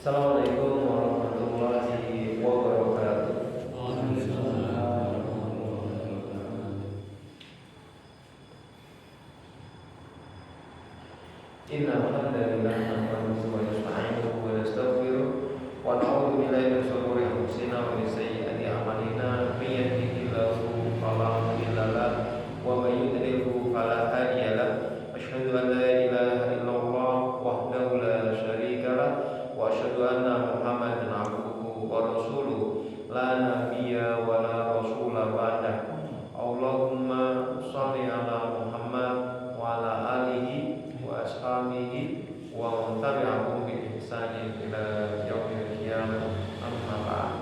Assalamualaikum warahmatullahi wabarakatuh. Innal hamdalillah nahmaduhu wa nasta'inuhu wa nastaghfiruh wa na'udzu billahi min shururi anfusina wa min sayyiati a'malina may yahdihillahu fala mudilla lahu wa may yudlilhu fala hadiya lahu. Asyhadu an la ilaha illallah wahdahu la syarika lahu wa asyhadu anna Muhammadan abduhu wa rasuluh la nabiyya wa la rasula ba'dah. Allahumma shalli ala Muhammad wa ala alihi wa ashabihi wa man tabi'ahum bi ihsanin ila yaumil qiyamah. Amma ba'd.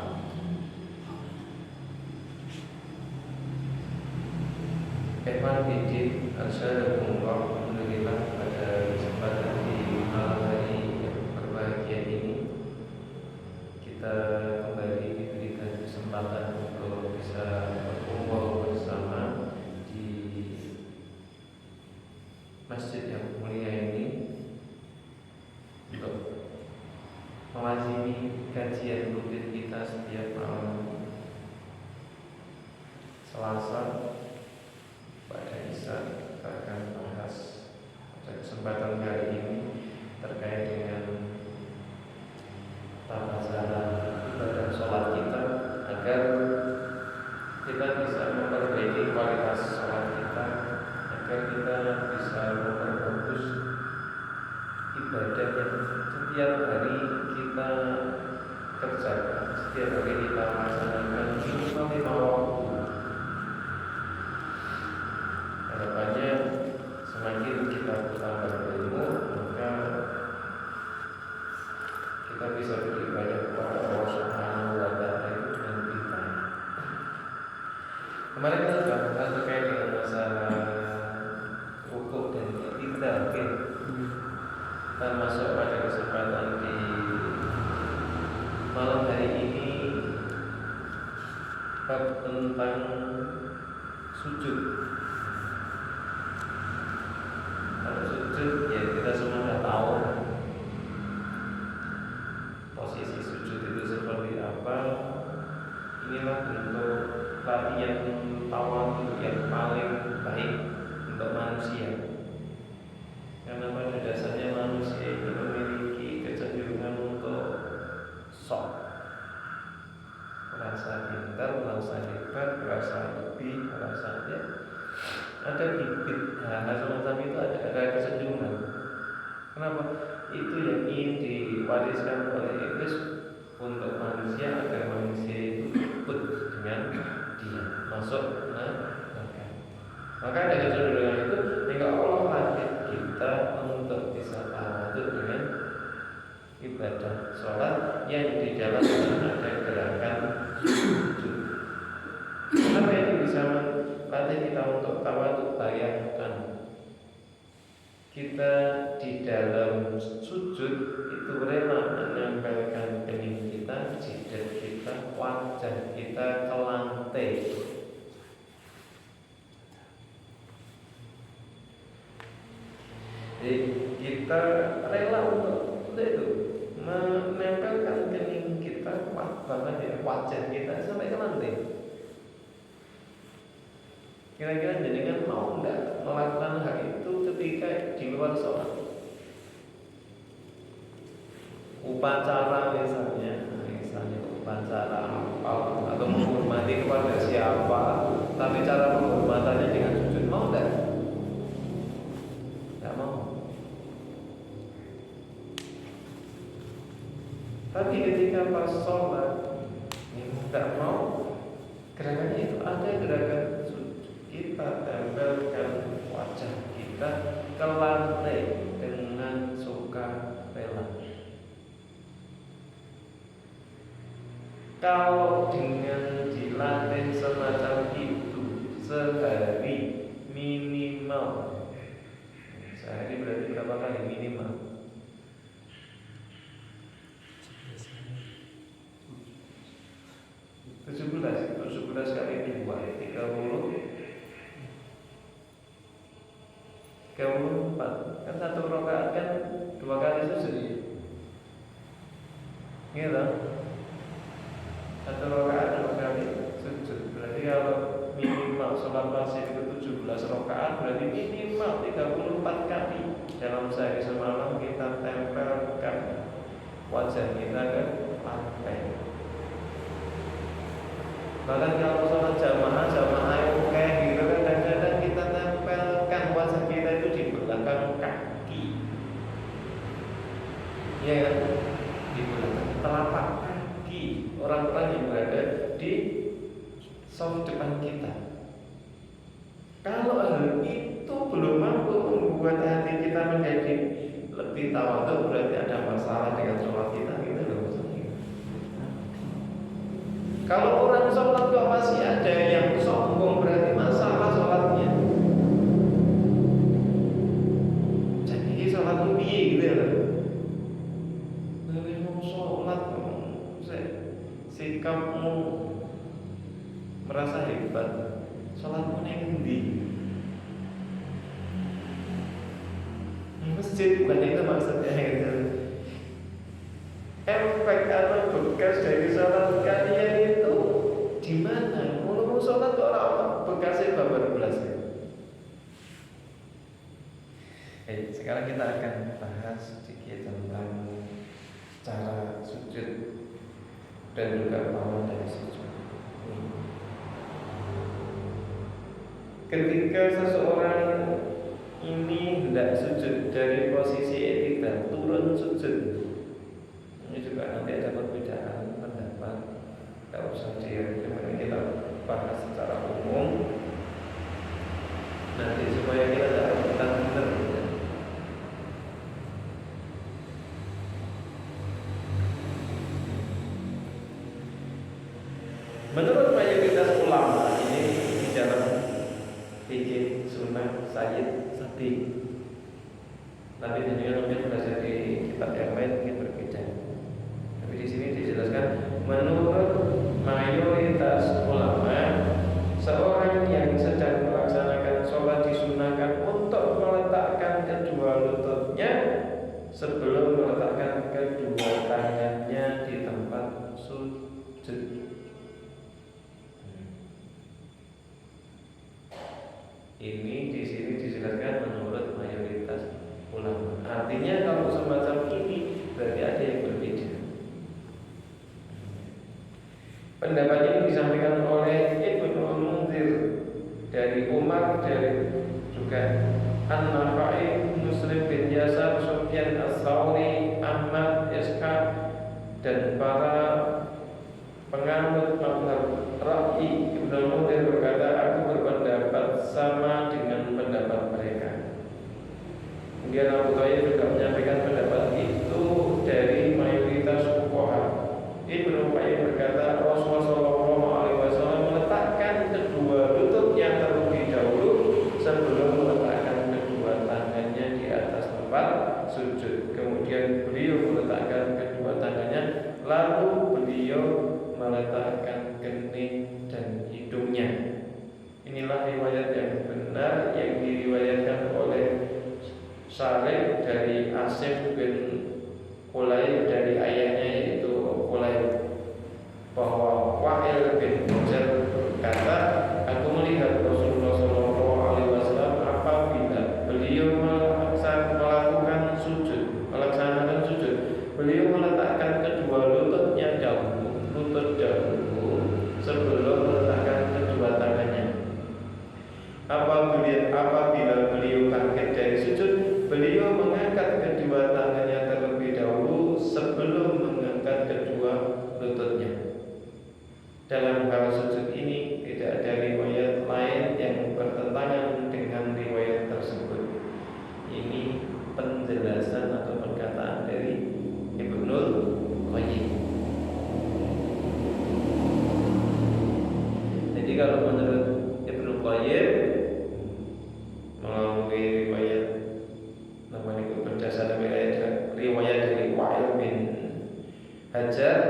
Ikhwan fillah, assalamualaikum. Alhamdulillah, pada kesempatan di malam hari yang berbahagia ini kita kembali diberikan kesempatan untuk bisa berkumpul bersama di masjid yang mulia ini untuk melazimi kajian rutin kita setiap malam Selasa pada Isya. Kita akan bahas pada kesempatan kali ini terkait dengan tata cara ibadah sholat kita agar kita bisa memperbaiki kualitas sholat kita, agar kita bisa memperbagus ibadah yang setiap hari kita kerjakan, setiap hari kita laksanakan minimal 5 waktu. Harapannya semakin kita bertambah berilmu, maka kita bisa beribadah kepada Allah Subhanahu wa Ta'ala itu dengan lebih baik. Kemarin kita sudah bahas terkait dengan masalah rukuk dan i'tidal, kita masuk pada kesempatan di malam hari ini bab tentang sujud. Kalau sujud ya kita semua sudah tahu posisi sujud itu seperti apa. Inilah bentuk latihan tawadhu yang paling baik untuk manusia, karena pada dasarnya manusia itu memiliki kecenderungan untuk sok, merasa pintar, merasa hebat, merasa lebih, merasa ada bibit hal semacam itu, ada kecenderungan. Kenapa? Itu yang ingin diwariskan oleh iblis untuk manusia, agar manusia itu ikut dengan dia masuk neraka. Maka ada kecenderungan itu sehingga Allah latih kita untuk bisa tawadhu dengan ibadah sholat yang di dalam ada gerakan sujud. Kenapa ini bisa melatih kita untuk tawadhu? Bayangkan kita di dalam sujud itu rela menempelkan kening kita, jidat kita, wajah kita ke lantai. Jadi kita rela untuk itu menempelkan kening kita, wajah kita sampai ke lantai. Kira-kira jenengan mau enggak melakukan hal itu ketika di luar sholat? Upacara misalnya upacara apa atau menghormati kepada siapa, tapi cara penghormatannya dengan sujud, mau enggak? Enggak mau. Tapi ketika pas sholat enggak mau, gerakannya itu ada gerakan kita tempelkan wajah kita ke lantai dengan sukarela. Kalau dengan dilatih semacam itu sehari minimal, sehari berarti berapa kali minimal? 17 kali 2 30 34. Kan satu rakaat kan 2 kali sujud. gitu. Satu rakaat 2 kali sujud. Berarti kalau minimal sholat wajib itu 17 rakaat, berarti minimal 34 kali dalam sehari semalam kita tempelkan wajah kita ke lantai. Bahkan kalau sholat jamaah yang kayak gitu, kadang-kadang kita tempelkan wajah kita itu di belakang kaki. Iya kan? Di belakang telapak kaki orang-orang yang berada di soft depan kita. Kalau hal itu belum mampu membuat hati kita menjadi lebih tawadhu, berarti ada masalah dengan sholat kita, gitu loh. Kalau orang sholat kok masih ada yang sombong, berarti masalah sholatnya. Jadi sholatmu piye gitu ya. Mau sholat, sikapmu merasa hebat, sholatmu neng ndi? Masjid bukan itu maksudnya gitu. Efek atau bekas dari sholat kalian itu di mana? Mau sholat kok orang bekasnya babar belas ya. Sekarang kita akan bahas sedikit tentang cara sujud dan juga pola dari sujud. Ketika seseorang ini hendak sujud dari posisi i'tidal turun sujud, ini juga nanti ada perbedaan pendapat. Tidak usah kita bahas secara umum nanti supaya kita tidak rebutan benar. Menurut mayoritas ulama ini di dalam fikih sunnah Sayyid Sabi, tapi tentunya mungkin belajar di kitab yang lain mungkin berbeda. Tapi di sini dijelaskan menurut mayoritas ulama, seorang yang sedang melaksanakan sholat disunahkan untuk meletakkan kedua lututnya sebelum meletakkan kedua tangannya di tempat sujud. Ini di sini dijelaskan menurut mayoritas ulama. Artinya kalau semacam ini berarti ada yang berbeda. Pendapat ini disampaikan oleh Ibnu Munzir dari Umar, dari juga An-Nafa'i, Muslim bin Yasar, Sufyan As-Sawri, Ahmad, Ishaq dan para penganut mazhab Ra'i. Ibnu Munzir berkata, aku berpendapat sama dengan pendapat mereka. Kemudian Abu Thayyib juga menyampaikan pendapat itu dari mayoritas fuqaha. Ibnu Qayyim berkata, Rasulullah SAW meletakkan kedua lututnya terlebih dahulu sebelum meletakkan kedua tangannya di atas tempat sujud. Kemudian beliau meletakkan kedua tangannya, lalu beliau meletakkan kening dan hidungnya. Inilah riwayat yang benar yang diriwayatkan oleh Syarih dari Asim bin Qulaib dari ayahnya yaitu Qulaib, bahwa Wa'il bin Hujr berkata, aku melihat Rasulullah SAW apabila beliau melaksanakan sujud, beliau meletakkan kedua lututnya lutut dahulu sebelum meletakkan kedua tangannya. Apabila beliau bangkit dari sujud, beliau mengangkat kedua tangannya terlebih dahulu sebelum mengangkat kedua lututnya. Dalam hal sujud ini tidak ada riwayat lain yang bertentangan dengan riwayat tersebut. Ini penjelasan atau perkataan dari Ibnu Qayyim. Jadi kalau menurut Ibnu Qayyim melalui riwayat namanya itu berdasarkan riwayat dari Wa'il bin Hajar,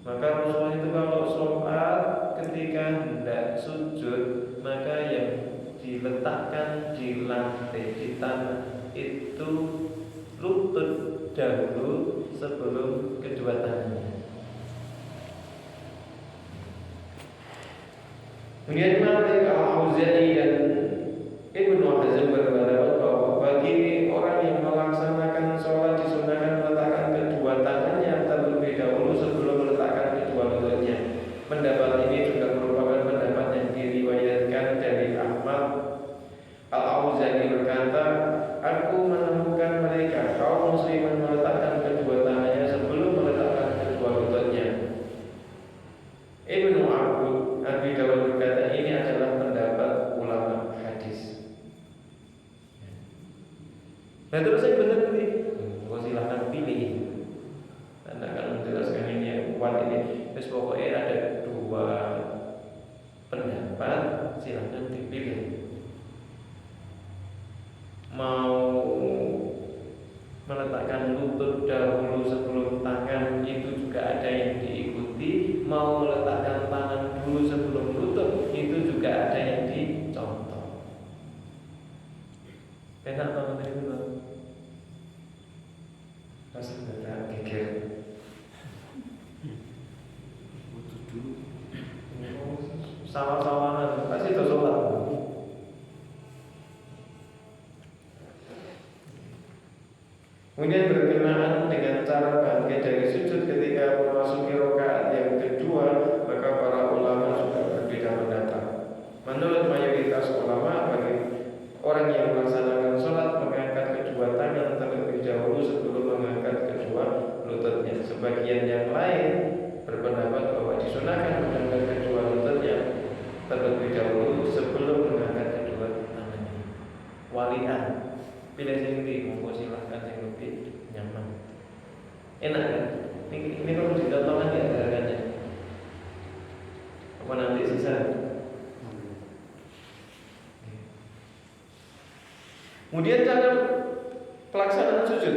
maka Rasulullah itu kalau sholat ketika hendak sujud, maka yang diletakkan di lantai di tanah itu lutut dahulu sebelum kedua tangannya. Kemudian Malik Al-Auzani dan Ibnu Hazm berpendapat bahwa bagi orang yang melaksanakan sholat disunahkan meletakkan kedua tangannya terlebih dahulu sebelum meletakkan kedua lututnya. Pendapat ini juga merupakan pendapat yang diriwayatkan dari Ahmad. Al-Auzani berkata, aku menemukan mereka kaum muslimin meletakkan kedua tangannya sebelum meletakkan kedua lututnya. Ibnu Abi Dawud berkata ini adalah pendapat ulama hadis. Nah terus yang benar ini, silahkan pilih. Anda akan menjelaskan ini yang kuat ini. Terus pokoknya ada dua pendapat, silahkan dipilih. Mau meletakkan lutut dahulu sebelum tangan itu juga ada yang diikuti. Mau meletakkan tangan dulu sebelum lutut itu juga ada yang dicontoh. Enak atau tidak itu? Masih benar geger. Lutut dulu. Sama-sama pasti itu sholat. Kemudian berkenaan dengan cara bangkit dari sujud ketika memasuki rakaat yang kedua, maka para ulama juga berbeda pendapat. Menurut mayoritas ulama, bagi orang yang melaksanakan sholat mengangkat kedua tangan terlebih dahulu sebelum mengangkat kedua lututnya. Sebagian yang lain berpendapat bahwa disunahkan mengangkat kedua lututnya terlebih dahulu sebelum mengangkat kedua tangannya. Walian. Pilih sendiri, mau silahkan yang lebih nyaman. Enak kan? Ini perlu dicontohkan ya gerakannya. Apa nanti sisa? Kemudian cara pelaksanaan sujud,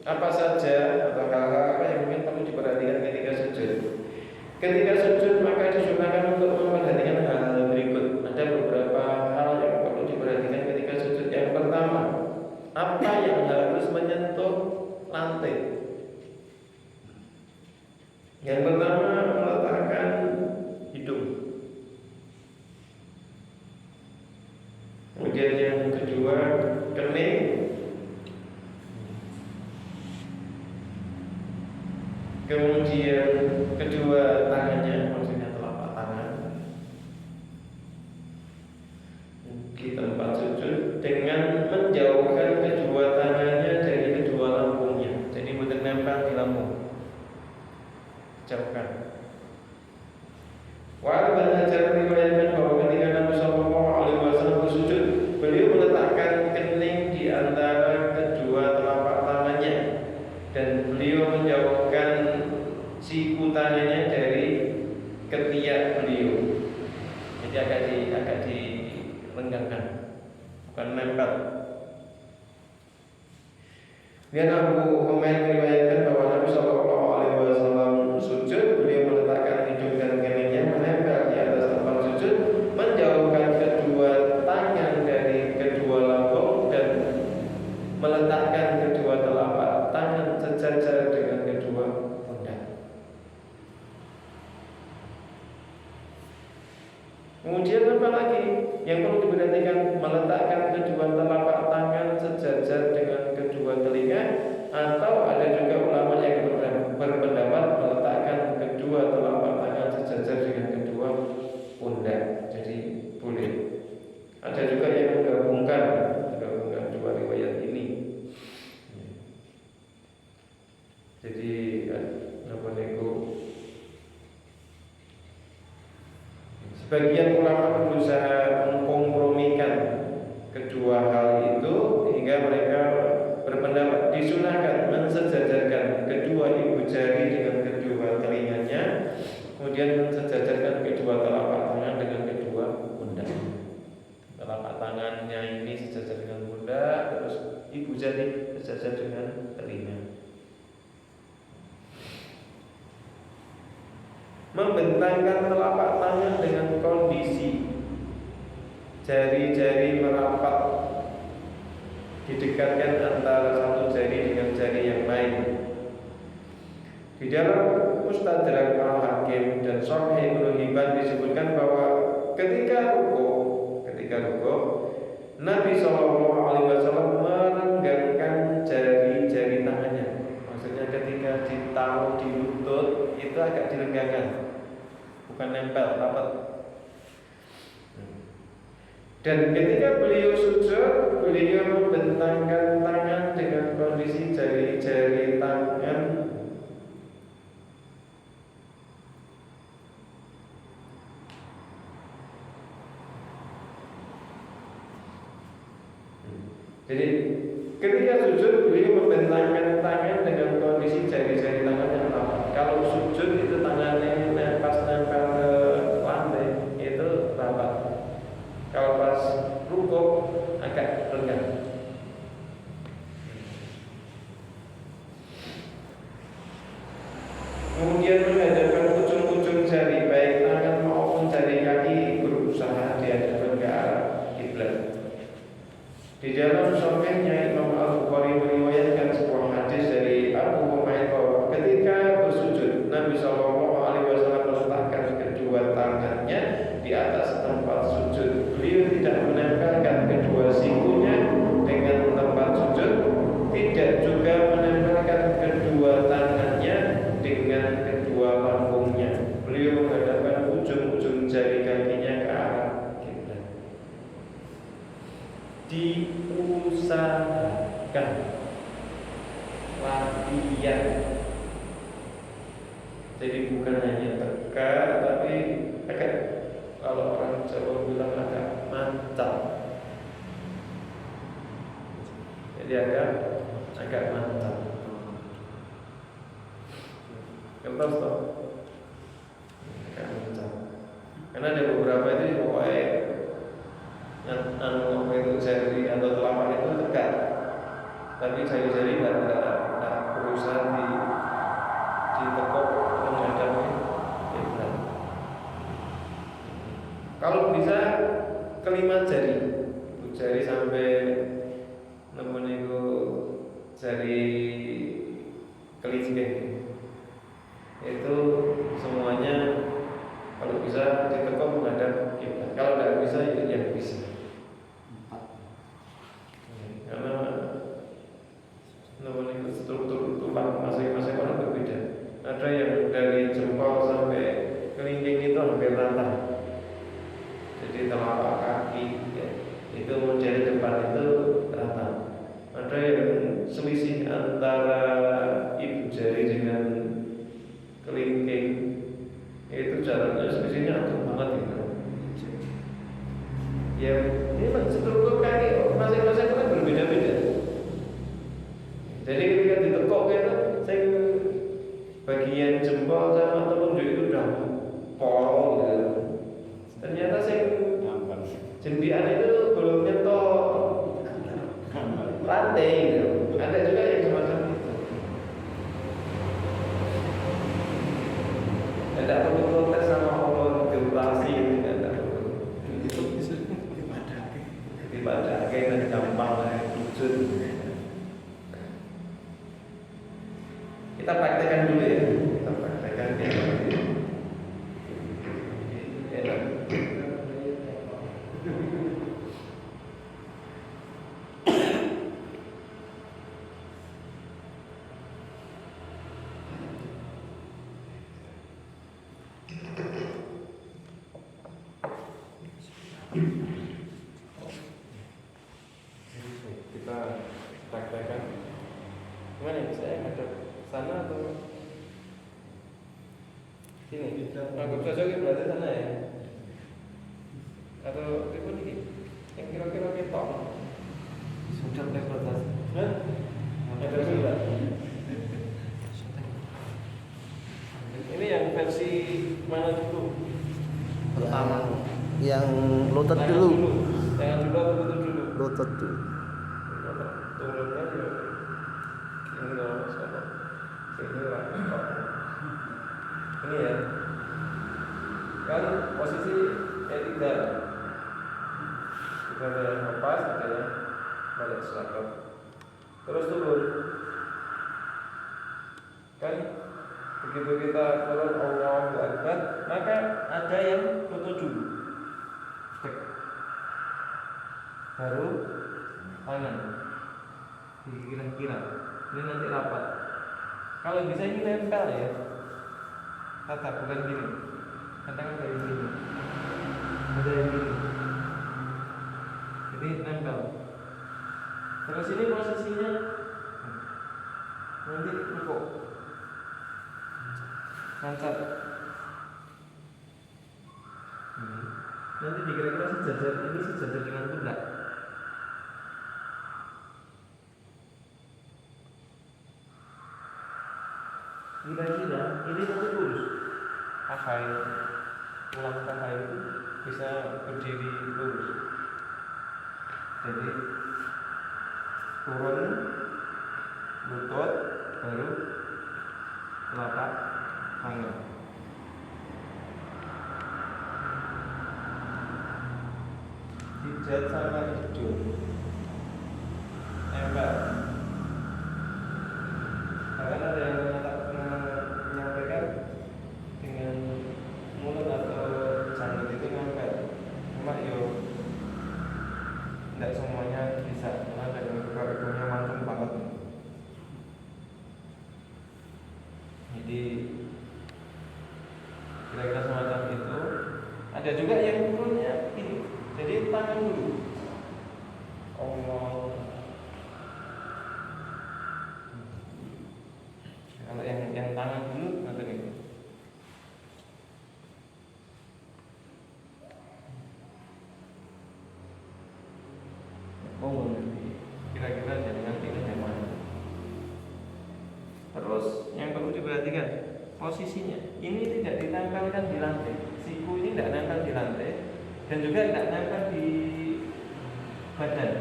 apa saja atau hal-hal apa yang mungkin perlu diperhatikan ketika sujud? Ketika sujud maka disunahkan untuk memperhatikan hal-hal berikut. Ada beberapa hal yang perlu diperhatikan ketika sujud. Yang pertama, apa yang harus menyentuh lantai? Yang pertama, meletakkan hidung. Kemudian yang kedua, kening. Kemudian kedua tangannya, maksudnya telapak tangan di tempat sujud dengan menjauhkan kedua tangannya dari kedua lambungnya. Jadi bukan nempel di lambung, jauhkan. Wa'al Hajar meriwayatkan bahwa ketika Nabi Sallallahu Alaihi Wasallam bersujud, beliau meletakkan kening di antara kedua telapak tangannya dan beliau menjauhkan siku tangannya dari ketiak beliau. Jadi agak direnggangkan, bukan nempel. Dan Abu Humaid meriwayatkan bahwa Nabi Sallallahu Alaihi Wasallam sujud, beliau meletakkan hidung dan keningnya menempel di atas tempat sujud, menjauhkan kedua tangan dari kedua lambung dan meletakkan kedua telapak tangan sejajar dengan kedua pundak. Kemudian apa lagi yang perlu diperhatikan? Meletakkan kedua telapak tangan sejajar dengan kedua telinga, atau ada juga ulama yang berpendapat meletakkan kedua telapak tangan sejajar dengan kedua pundak. Jadi boleh. Ada juga yang menggabungkan dua riwayat ini. Jadi apa nego? Sebagian ulama berusaha mengkompromikan kedua hal itu hingga mereka berpendapat disunahkan mensejajarkan kedua ibu jari dengan kedua telinganya, kemudian mensejajarkan kedua telapak tangan dengan kedua pundak. Telapak tangannya ini sejajar dengan pundak, terus ibu jari sejajar dengan telinga. Membentangkan telapak tangan dengan kondisi jari-jari merapat, didekatkan antara satu jari dengan jari yang lain. Di dalam Mustadrak Al-Hakim dan Sahih Ibnu Hibban disebutkan bahwa ketika rukuk Nabi Shallallahu Alaihi Wasallam merenggangkan jari-jari tangannya. Maksudnya ketika ditaruh di lutut itu agak direnggangkan, bukan nempel rapat. Dan ketika beliau sujud, beliau membentangkan tangan dengan kondisi jari-jari tangan jadi ketika sujud beliau membentangkan tangan dengan kondisi jari-jari tangannya rapat. Kalau sujud itu tangannya pas nempel ke lantai itu rapat. Kalau pas rukuk agak renggang. Kemudian menghadapkan ujung-ujung jari baik tangan maupun jari kaki berusaha dihadapkan ke arah kiblat. Di dalam sahihnya Imam Al-Bukhari meriwayatkan sebuah hadis dari Abu Humaid bahwa ketika bersujud Nabi Shallallahu Alaihi Wasallam meletakkan kedua tangannya di atas tempat sujud. Beliau tidak menempelkan kedua sikunya dengan tempat sujud, tidak juga menempelkan kedua tangannya dengan kedua panggungnya. Beliau menghadapkan ujung-ujung jari kakinya ke arah kiblat. Diusahakan latihan. Jadi bukan hanya tegak, tapi agak, kalau orang Jawa bilang agak mantap. Jadi agak mantap. Kenapa toh? Agak mantap. Karena ada beberapa itu pokoknya apa itu jari atau telapak itu tegak, tapi jari-jari tidak berusaha ditekuk menghadapi kiblat. Kalau bisa kelima jari sampai namun itu jari kelingking itu semuanya kalau bisa ditekuk menghadap kiblat. Kalau tidak bisa ya bisa. Karena namanya struktur tulang masing-masing orang berbeda. Ada yang dari jempol sampai kelingking itu hampir rata. Jadi telapak kaki ya, itu menjadi depan itu rata. Ada yang selisih antara ibu jari dengan kelingking itu jaraknya selisihnya agak banget gitu. Ya ini struktur kaki masing-masing orang berbeda-beda. Jadi ketika ditekuk itu bagian jempol sama telunjuk itu udah pol gitu. Ternyata jembian itu belum nyentuh lantai gitu. Ada juga yang semacam itu. Tidak perlu protes sama Allah diurasi itu tidak perlu. Itu bisa dibadake dan gampang lah sujud. Kita praktekkan dulu ya. Kita praktekkan ya. Kita praktekkan. Gimana ya? Saya ngadep sana atau sini? Anggap saja berarti sana ya. Atau itu nih yang kira-kira ketok. Sudah terbatas. Ada juga. Ini yang versi mana dulu? Pertama. Yang lutut dulu. Jangan dulu atau lutut dulu? Lutut dulu. Turun aja. Ini kalau sama. Ini lah. Ini ya. Kan posisi E3. Kita ada yang lepas, ada yang balik selangkap. Terus turun. Kan begitu kita turun Allahu Akbar, maka ada yang bertujuh, baru tangan dikira-kira. Ini nanti rapat. Kalau bisa ini nempel ya, kata bukan gini, katakan kayak gini, ada yang gini, jadi nempel. Terus ini posisinya nanti rukuk, nancap. Nanti dikira-kira sejajar ini sejajar dengan pundak. Kira-kira ini nanti lurus. Hafail, ulang hafail itu bisa berdiri lurus. Jadi turun lutut baru telapak tangan. Hijat sama hidung nempel. Karena ada yang menyampaikan dengan mulut atau janggut itu nempel. Cuma yo tidak semuanya bisa, karena ada yang hidungnya mancung banget. Jadi kira-kira semacam itu. Ada juga yang turunnya ini. Jadi tangan dulu. Allah. Kalau yang tangan dulu nanti ini. Oh, kira-kira jangan tinggal yang mana. Terus yang perlu diperhatikan posisinya. Ini tidak ditempelkan di lantai. Siku ini tidak nempel di lantai dan juga tidak nempel di badan.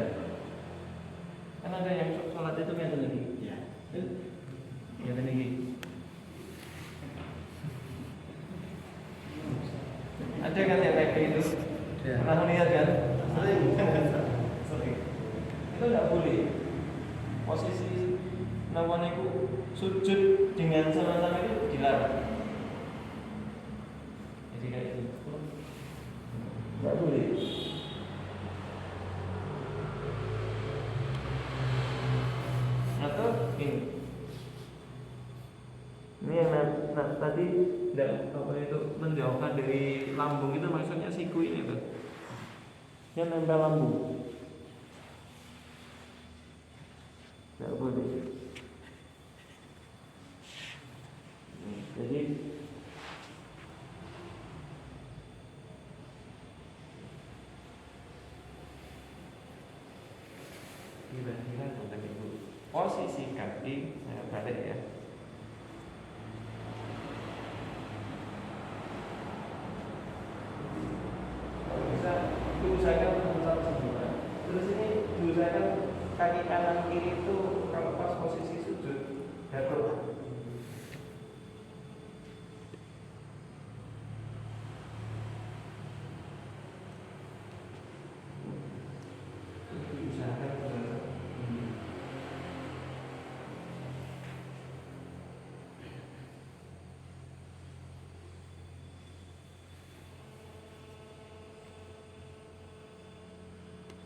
Kan ada yang sholat itu yang tinggi. Ya. Yang tinggi. Ada kan yang kayak gitu? Ya. Pernah lihat kan? Sering. Itu tidak boleh. Posisi namanya itu sujud dengan sama-sama itu dilarang. Jadi kayak itu tidak boleh. Atau ini yang tadi tidak apa itu menjauhkan dari lambung itu maksudnya siku ini tuh. Yang nempel lambung. Tidak boleh. Jadi kira-kira konten itu posisi kaki saya balik ya. Kalau bisa diusahakan untuk sempurna. Terus ini diusahakan kaki kanan kiri itu kalau pas posisi sujud dapat.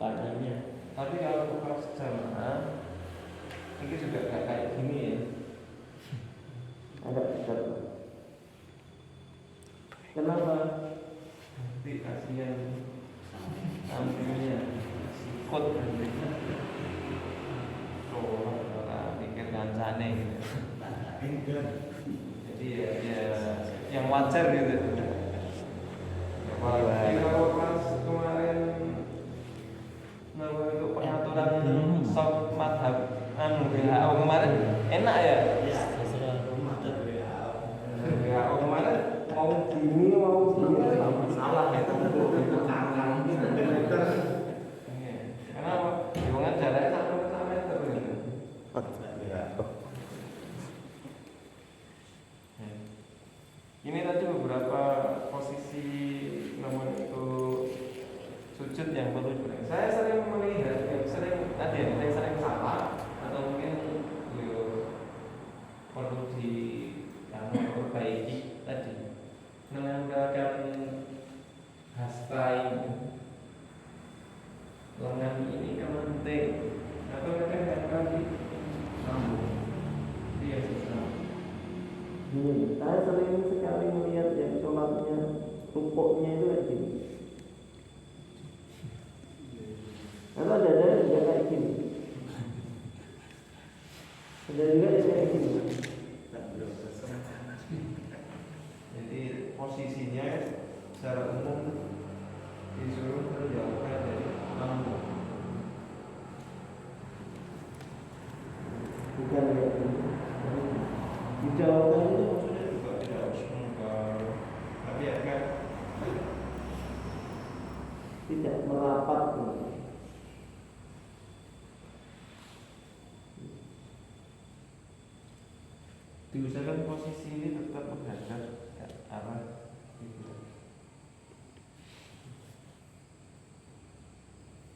Tanyanya. Tapi kalau pas jamaah ini juga gak kayak gini ya. Agak dekat. Kenapa? Nanti kasihan ambilnya sikut nanti. Oh, orang pikir kancane gitu. Jadi ya yang wajar gitu. Kalau pas kemarin itu pengaturan sop madhab WHO kemarin enak ya? Ya, sesuai madhab WHO. WHO kemarin mau gini salah itu kangkang meter. Kenapa? Hubungan jaraknya 1 meter. Ini tadi beberapa posisi nomor itu sujud yang perlu diperhatikan. Saya sering melihat, ada yang sering salah atau mungkin perlu di ini kan penting. Atau kadang-kadang sambung. Iya sesama. Saya sering sekali melihat yang sholatnya rukuknya itu kayak gini. Atau ada juga kayak gini. Ada juga yang kayak gini. Jadi posisinya secara umum disuruh menjauhkan dari lambung. Bukan kayak gini. Dijauhkan itu maksudnya juga tidak harus mengkar, tapi akan tidak merapat. diusahakan posisi ini tetap menghadap ke arah kiblat.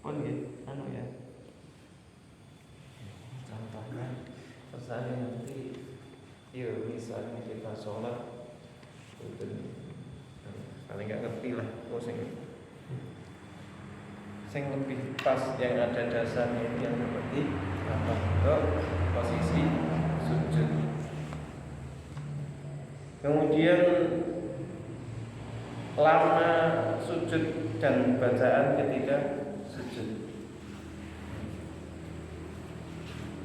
Pun gitu, ya. Contohnya, misalnya nanti, misalnya kita sholat, itu paling nggak ngerti lah, sing lebih pas yang ada dasarnya ini yang seperti apa? Untuk posisi sujud. Kemudian lama sujud dan bacaan ketika sujud.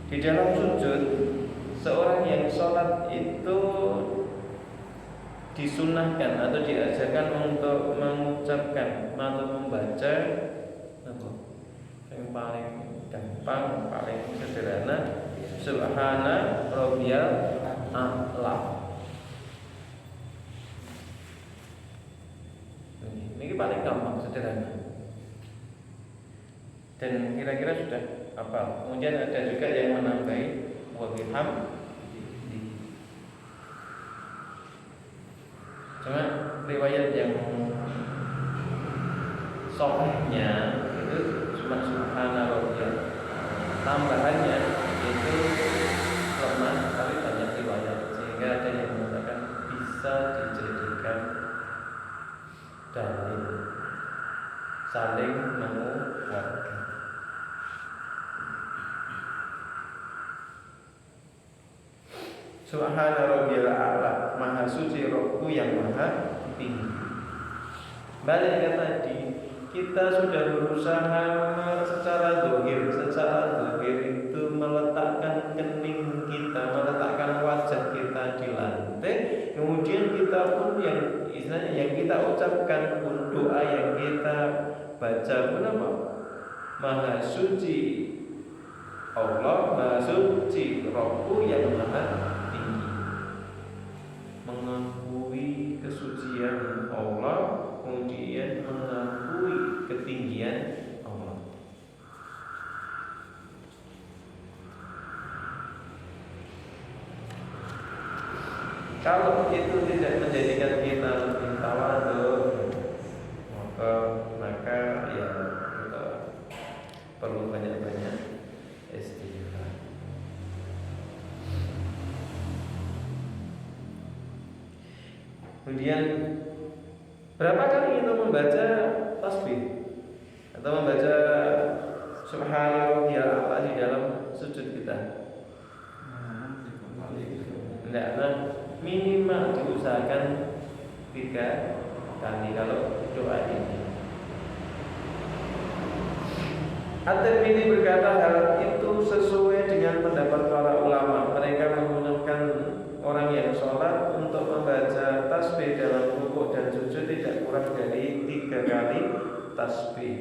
Di dalam sujud, seorang yang sholat itu disunahkan atau diajarkan untuk mengucapkan atau membaca apa? Yang paling gampang, paling sederhana, Subhana Rabbiyal A'la. Ini paling gampang, sederhana. Dan kira-kira sudah apa? Kemudian ada juga yang menambahi wa bihamdihi. Cuma riwayat yang sahihnya itu cuma subhana rabbiyal. Tambahannya itu lemah tapi banyak riwayat, sehingga ada yang mengatakan bisa dijadikan dalil saling menguatkan. Subhana rabbiyal a'la, maha suci Rabbku yang maha tinggi. Balik ke tadi, kita sudah berusaha secara zahir itu meletakkan kening kita, meletakkan wajah kita di lantai. Kemudian kita pun yang istilahnya yang kita ucapkan pun, doa yang kita baca pun apa? Maha suci Allah, maha suci Rabbku yang maha tinggi. Mengakui kesucian Allah, kemudian mengakui ketinggian Allah. Kalau itu tidak menjadikan kita lebih tawadhu, maka ya kita perlu banyak-banyak istighfar. Kemudian berapa kali kita membaca tasbih atau membaca subhanallah di dalam sujud kita? Nah, minimal diusahakan 3 kali kalau doa ini. At-Tirmidzi berkata hal itu sesuai dengan pendapat para ulama. Mereka menggunakan orang yang sholat untuk membaca tasbih dalam rukuk dan sujud tidak kurang dari 3 kali tasbih.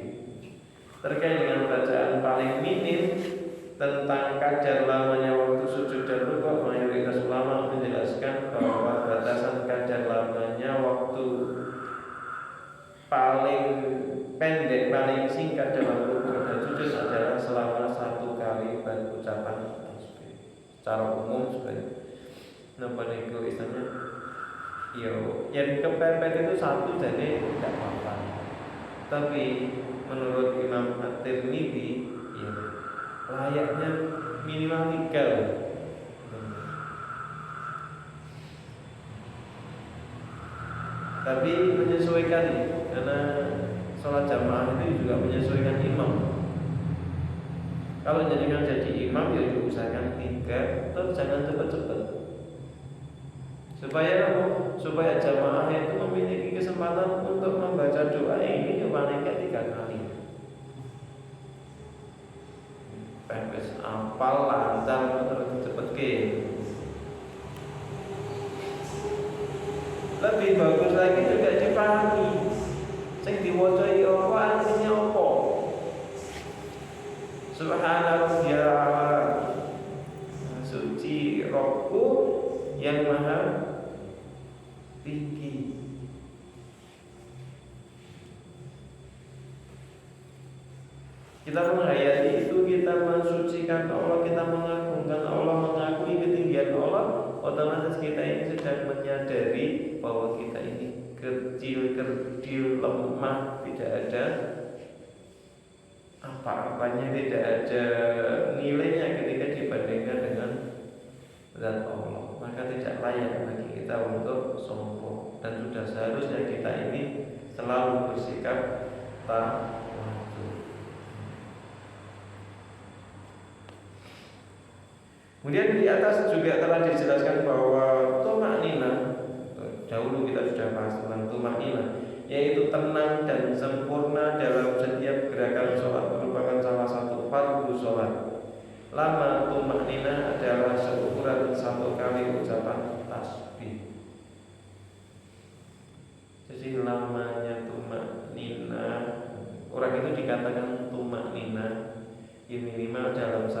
Terkait dengan bacaan paling minim tentang kadar lamanya waktu sujud dan rukuk, mayoritas ulama menjelaskan bahwa batasan kadar lamanya waktu paling pendek, paling singkat dalam rukuk dan sujud adalah selama 1 kali ucapan tasbih. Secara umum sebenarnya napa niku istilahnya yang kepepet itu 1 jadi tidak apa-apa. Tapi menurut Imam At-Tirmidzi layaknya minimal 3. Tapi menyesuaikan, karena sholat jamaah itu juga menyesuaikan imam. Kalau jenengan jadi imam ya diusahakan 3, terus jangan cepet-cepet. Supaya jamaah itu memiliki kesempatan untuk membaca doa ini paling nggak 3 kali. Pepes apal lancar terus cepet ke. Lebih bagus lagi juga dipahami. Sing diwaca iki apa artinya apa? Subhanallah ya suci Rabbku yang maha tinggi. Kita menghayati itu, kita mensucikan Allah, kita mengagungkan Allah, mengakui ketinggian Allah. Otomatis kita ini sudah menyadari bahwa kita ini kecil-kecil, lemah, tidak ada apa-apanya, tidak ada nilainya ketika dibandingkan dengan zat Allah. Maka tidak layak bagi kita untuk sombong, dan sudah seharusnya kita ini selalu bersikap tawadhu. Kemudian di atas juga telah dijelaskan bahwa tumakninah, dahulu kita sudah bahas tentang tumakninah, yaitu tenang dan sempurna dalam setiap gerakan sholat, merupakan salah satu fardu sholat. Lama tumakninah adalah seukuran 1 kali ucapan tasbih. Jadi lamanya tumakninah, orang itu dikatakan tumakninah ya minimal dalam 1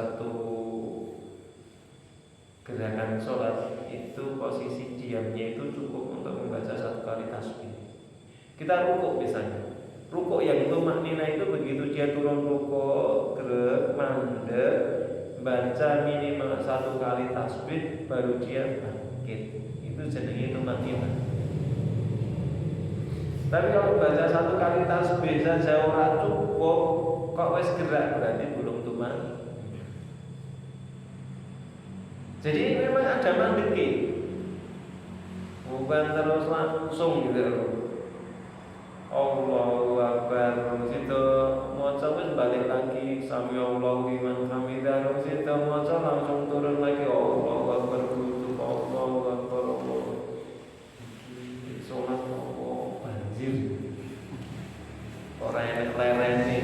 gerakan sholat itu posisi diamnya itu cukup untuk membaca 1 kali tasbih. Kita rukuk misalnya, rukuk yang tumakninah itu begitu dia turun rukuk, gerak, mandek, baca minimal 1 kali tasbih baru dia bangkit. Itu jenenge tumakninah. Tapi kalau baca 1 kali tasbih saja ora cukup, kok wis gerak berarti belum tumakninah. Jadi memang ada mandeki, bukan terus langsung gitu. Allahu Akbar, itu maca wis balik lagi sami Allahu liman hamidah, itu maca langsung turun lagi Allahu Akbar, Allahu Akbar, Allahu. Sholat apa banjir, orang yang lereni.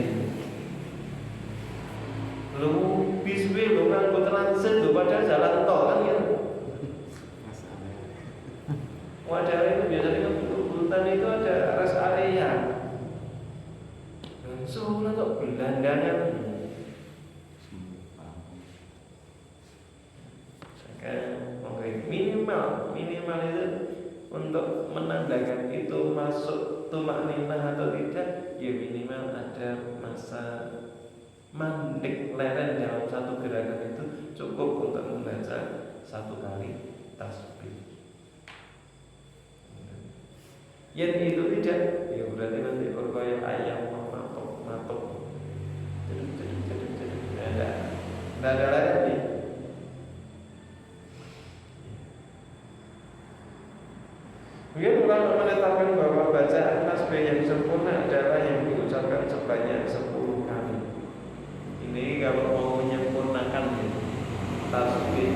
Lu biswe lu nganggo transit lu padahal jalan tol kan ya. Wadah itu biasanya kan hutan itu ada rest area. Sholat kok belandangan. Minimal itu untuk menandakan itu masuk tumakninah atau tidak, ya minimal ada masa mandek leren dalam 1 gerakan itu cukup untuk membaca 1 kali tasbih. Yang itu tidak, ya berarti nanti berkoyak ayam matok. Tidak ada lagi. Mungkin ulama menetapkan bahwa bacaan tasbih yang sempurna adalah yang diucapkan sebanyak 10 kali. Ini kalau mau menyempurnakan tasbih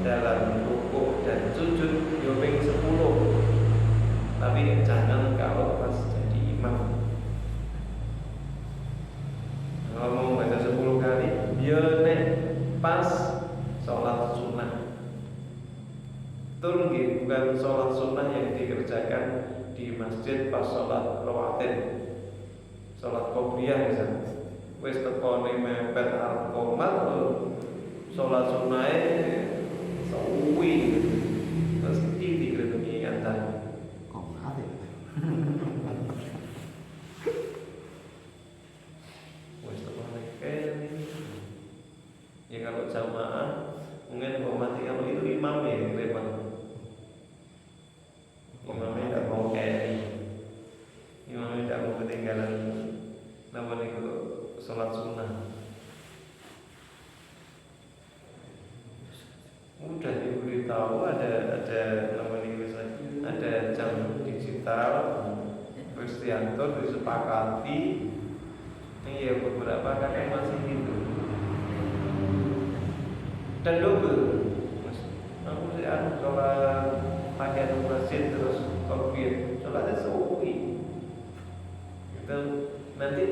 dalam rukuk dan sujud yopeng 10. Tapi jangan kalau pas jadi imam. Kalau mau baca 10 kali, ya nek pas sholat sunnah. Betul nggih, bukan sholat sunnah yang dikerjakan di masjid pas sholat rawatib, sholat qobliyah misalnya. Wis tekone mepet arep qomat, sholat sunnahe suwi, mesti digrebengi kancan. Qomat ya. Wis tekone kene. Ya kalau jamaah mungkin mati kalau itu imam ya repot. Imamnya tidak mau carry, imamnya tidak mau ketinggalan namanya itu sholat sunnah. Udah diberitahu ada namanya itu ada jam digital, terus diatur, disepakati. Ini ya beberapa kakek masih gitu. dan double. Aku sih sholat pakaian masjid terus kopi, sholatnya suwi. Itu nanti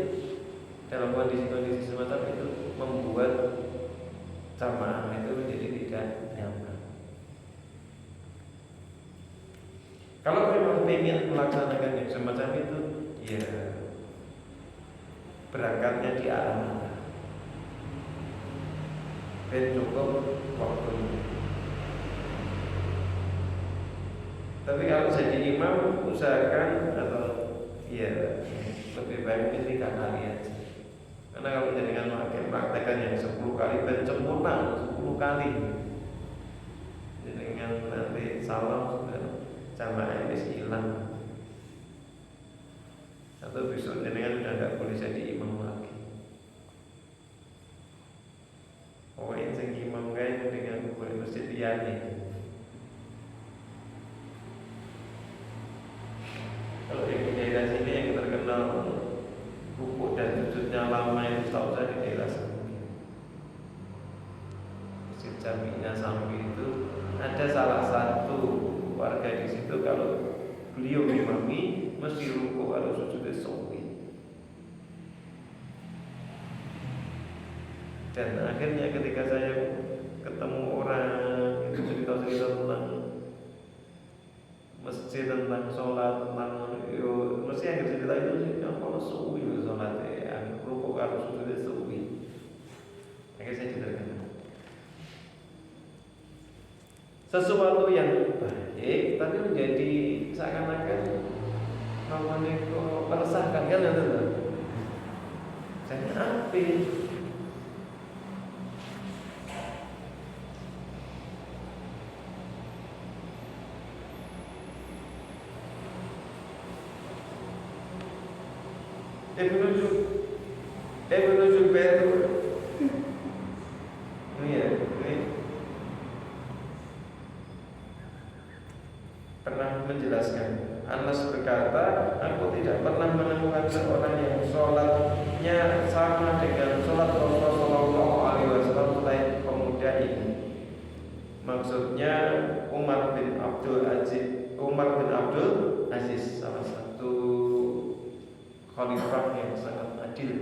dalam kondisi-kondisi semacam itu membuat jamaah itu menjadi tidak nyaman. Kalau memang ingin melaksanakan yang semacam itu, ya berangkatnya di arah dan cukup waktunya. Tapi kalau jadi imam, usahakan atau ya lebih baik ini 3 kali aja. Karena kalau jaringan praktekkan yang 10 kali dan sempurna 10 kali, jaringan nanti salam sudah jamaah ini hilang. Atau besok jaringan sudah tidak boleh jadi imam lagi. Pokoknya yang imam kayak dengan boleh masjid liyane. Kalau yang di daerah sini yang terkenal rukuk dan sujudnya lama itu setahu saya di daerah Sambi. Masjid Jami'nya Sambi itu ada salah satu warga di situ kalau beliau imami mesti rukuk atau sujudnya sawi. Dan akhirnya ketika saya ketemu orang itu cerita-cerita tentang masjid, tentang sholat, tentang mesti yang cerita itu sih kalau suwi sholat ya, rukuk harus sudah suwi. Akhirnya saya ceritakan sesuatu yang baik, tapi menjadi seakan-akan namanya kok meresahkan kan ya teman. Saya apa? Ibnu Jubair ini ya, ini pernah menjelaskan. Anas berkata, aku tidak pernah menemukan seorang yang sholatnya sama dengan sholat Rasulullah SAW selain pemuda ini. Maksudnya Umar bin Abdul Aziz, salah satu khalifah yang sangat adil,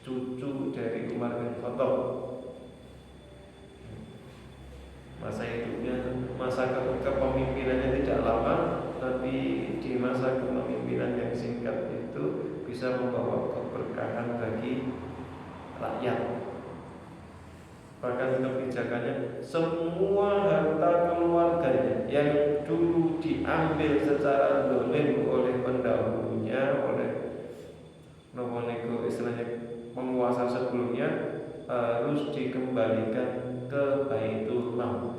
cucu dari Umar bin Khattab. Masa kepemimpinannya tidak lama, tapi di masa kepemimpinan yang singkat itu bisa membawa keberkahan bagi rakyat. Bahkan kebijakannya, semua harta keluarganya yang dulu diambil secara zalim oleh pendahulunya, oleh nomonego istilahnya penguasa sebelumnya, harus dikembalikan ke Baitul Mal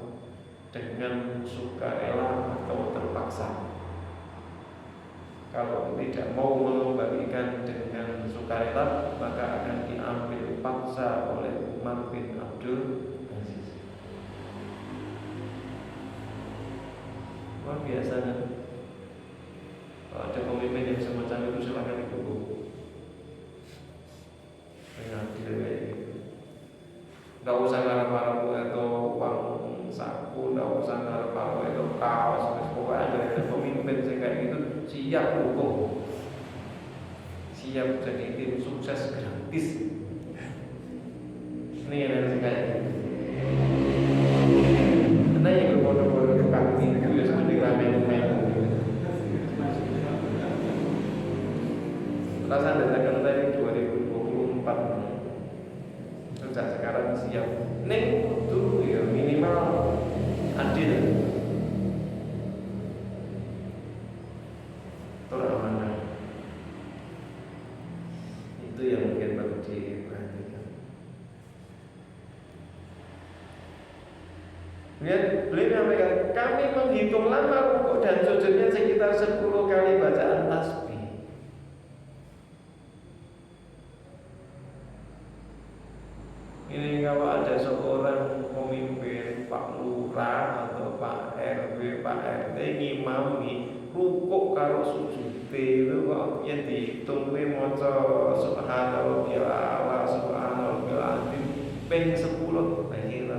dengan sukarela atau terpaksa. Kalau tidak mau mengembalikan dengan sukarela, maka akan diambil paksa oleh Umar bin Abdul Aziz. Luar biasa kan? Kalau ada pemimpin yang semacam itu silakan didukung. Adil kayak gitu. Gak usah ngarep-ngarep itu uang saku, gak usah ngarep-ngarep itu kaos. Pokoknya ada pemimpin yang kayak gitu siap dukung, siap jadi tim sukses gratis. Ini yang kayak gitu. Karena yang berbodoh-bodoh tukang minggu ya seperti ramen-ramen. Rasa datangkan tadi 2024. Sejak sekarang siap. Nih tuh ya minimal adil. Amanah. Itu yang mungkin perlu diperhatikan. Lihat, beliau menyampaikan, kami menghitung lama rukuk dan sujudnya sekitar 10 kali bacaan tasbih. Ini kalau ada seorang pemimpin, Pak Lurah atau Pak RW, Pak RT ngimami rukuk karo sujud itu kok yen diitung kuwi maca subhanallah subhanallah azim ping 10 akhirnya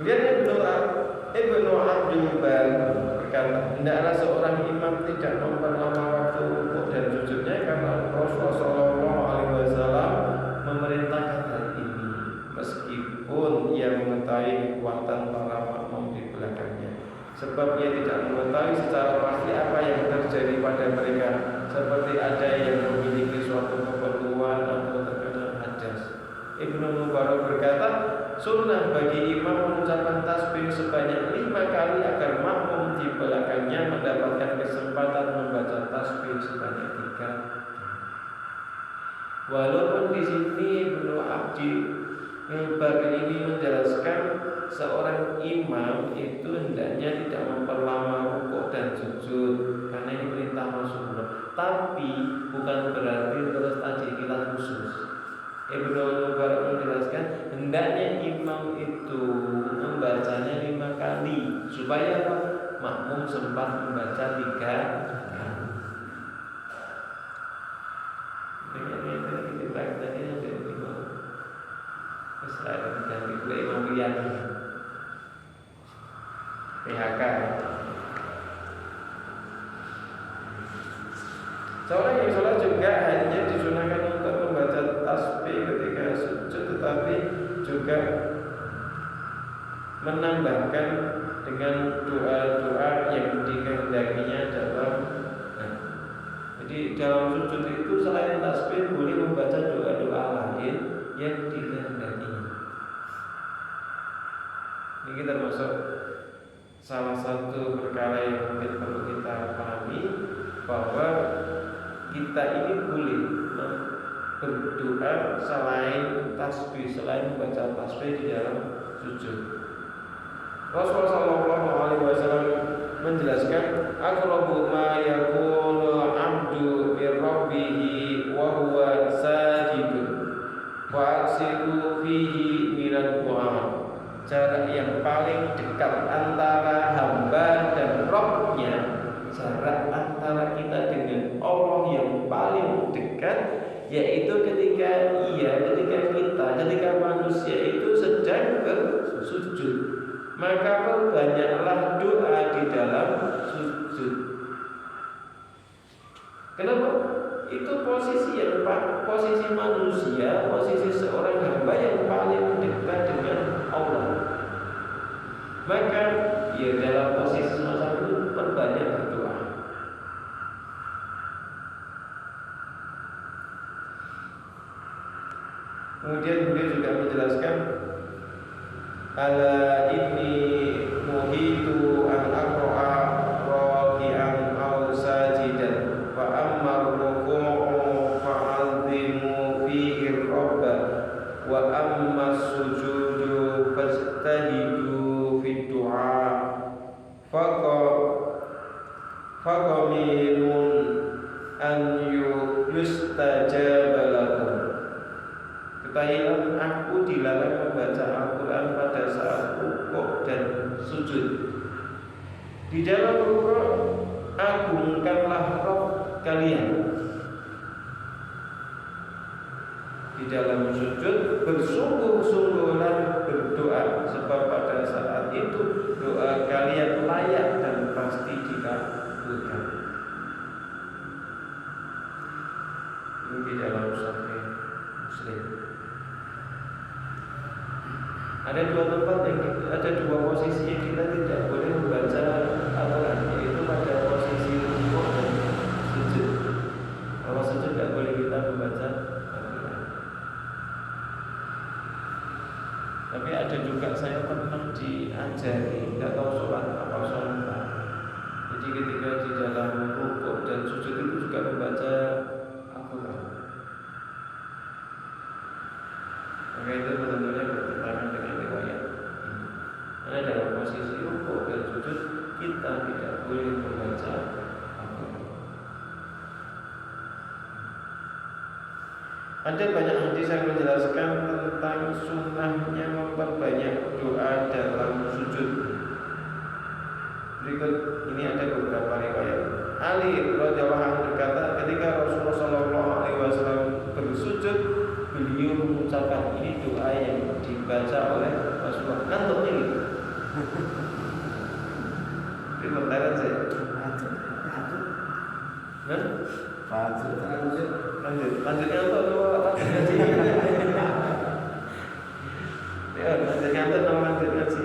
Kemudian Ibnu Abdul Bar berkata, hendaklah seorang imam tidak memperlama waktu rukuk dan sujudnya karena Rasulullah SAW memerintahkan hal ini, meskipun ia mengetahui kekuatan para makmum di belakangnya. Sebab ia tidak mengetahui secara pasti apa yang terjadi pada mereka, seperti ada yang memiliki suatu keperluan atau terkena hadas. Ibnu Mubarak berkata, sunnah bagi imam mengucapkan tasbih sebanyak 5 kali agar makmum di belakangnya mendapatkan kesempatan membaca tasbih sebanyak 3. Walaupun di sini Ibnu Abdul Bar ini menjelaskan seorang imam itu hendaknya tidak memperlama rukuk dan sujud karena ini perintah Rasulullah. Tapi bukan berarti terus tajdilah khusus. Ibnu Mubarak menjelaskan hendaknya imam itu membacanya 5 kali supaya makmum sempat membaca 3 kali. Ini prakteknya dari imam. Selain dari imam Rian PHK. Seorang yang sholat juga hanya disunahkan untuk membaca tasbih ketika sujud, tetapi juga menambahkan dengan doa-doa yang dikehendakinya dalam. Jadi dalam sujud itu selain tasbih boleh membaca doa-doa lain yang dikehendakinya. Ini termasuk salah satu perkara yang mungkin perlu kita pahami, bahwa kita ini boleh berdoa selain tasbih, selain membaca tasbih di dalam sujud. Rasulullah SAW menjelaskan, aqrabu ma yakunu 'abdu bi rabbih wa huwa sajidun wa aksiru fihi minad du'a. Jarak yang paling dekat antara hamba dan Rabb-nya, jarak antara kita dengan Allah yang paling dekat, yaitu ketika kita manusia itu sedang bersujud, maka perbanyaklah doa di dalam sujud. Kenapa? Itu posisi manusia, posisi seorang hamba yang paling dekat dengan Allah. Maka ya dalam posisi semacam itu perbanyak berdoa. Kemudian beliau juga menjelaskan, ala inni nuhitu an aqra'a raki'an aw sajidan fa amma ruku'u fa'azimu fihi rabba wa amma sujudu fastahidu fi du'a faqaminun an yustajaba lakum. Ketahuilah, aku dilarang membaca Al-Quran pada saat rukuk dan sujud. Di dalam rukuk, agungkanlah Rabb kalian. Di dalam sujud, bersungguh-sungguhlah berdoa, sebab pada saat itu doa kalian layak dan pasti dikabulkan. Ini di dalam Sahih Muslim. Ada dua posisi yang kita tidak boleh membaca Al-Quran, yaitu pada posisi rukuk dan sujud. Kalau sujud tidak boleh kita membaca Al-Quran. Tapi ada juga saya pernah diajari, tidak tahu sholat apa sholat. Jadi ketika di dalam rukuk dan sujud itu juga membaca Al-Quran. Maka itu benar-benar bertentangan dengan riwayat ini. Karena dalam posisi rukuk dan sujud kita tidak boleh membaca Al-Quran. Ada banyak hadis yang menjelaskan tentang sunnahnya memperbanyak doa dalam sujud. Berikut ini ada beberapa riwayat. Ali radhiyallahu anhu berkata, ketika Rasulullah SAW bersujud, beliau mengucapkan ini doa yang dibaca oleh Rasulullah. Ngantuk ini. Nah, lanjutnya untuk lanjut ngaji. Ya, lanjut ngantuk sama lanjut ngaji.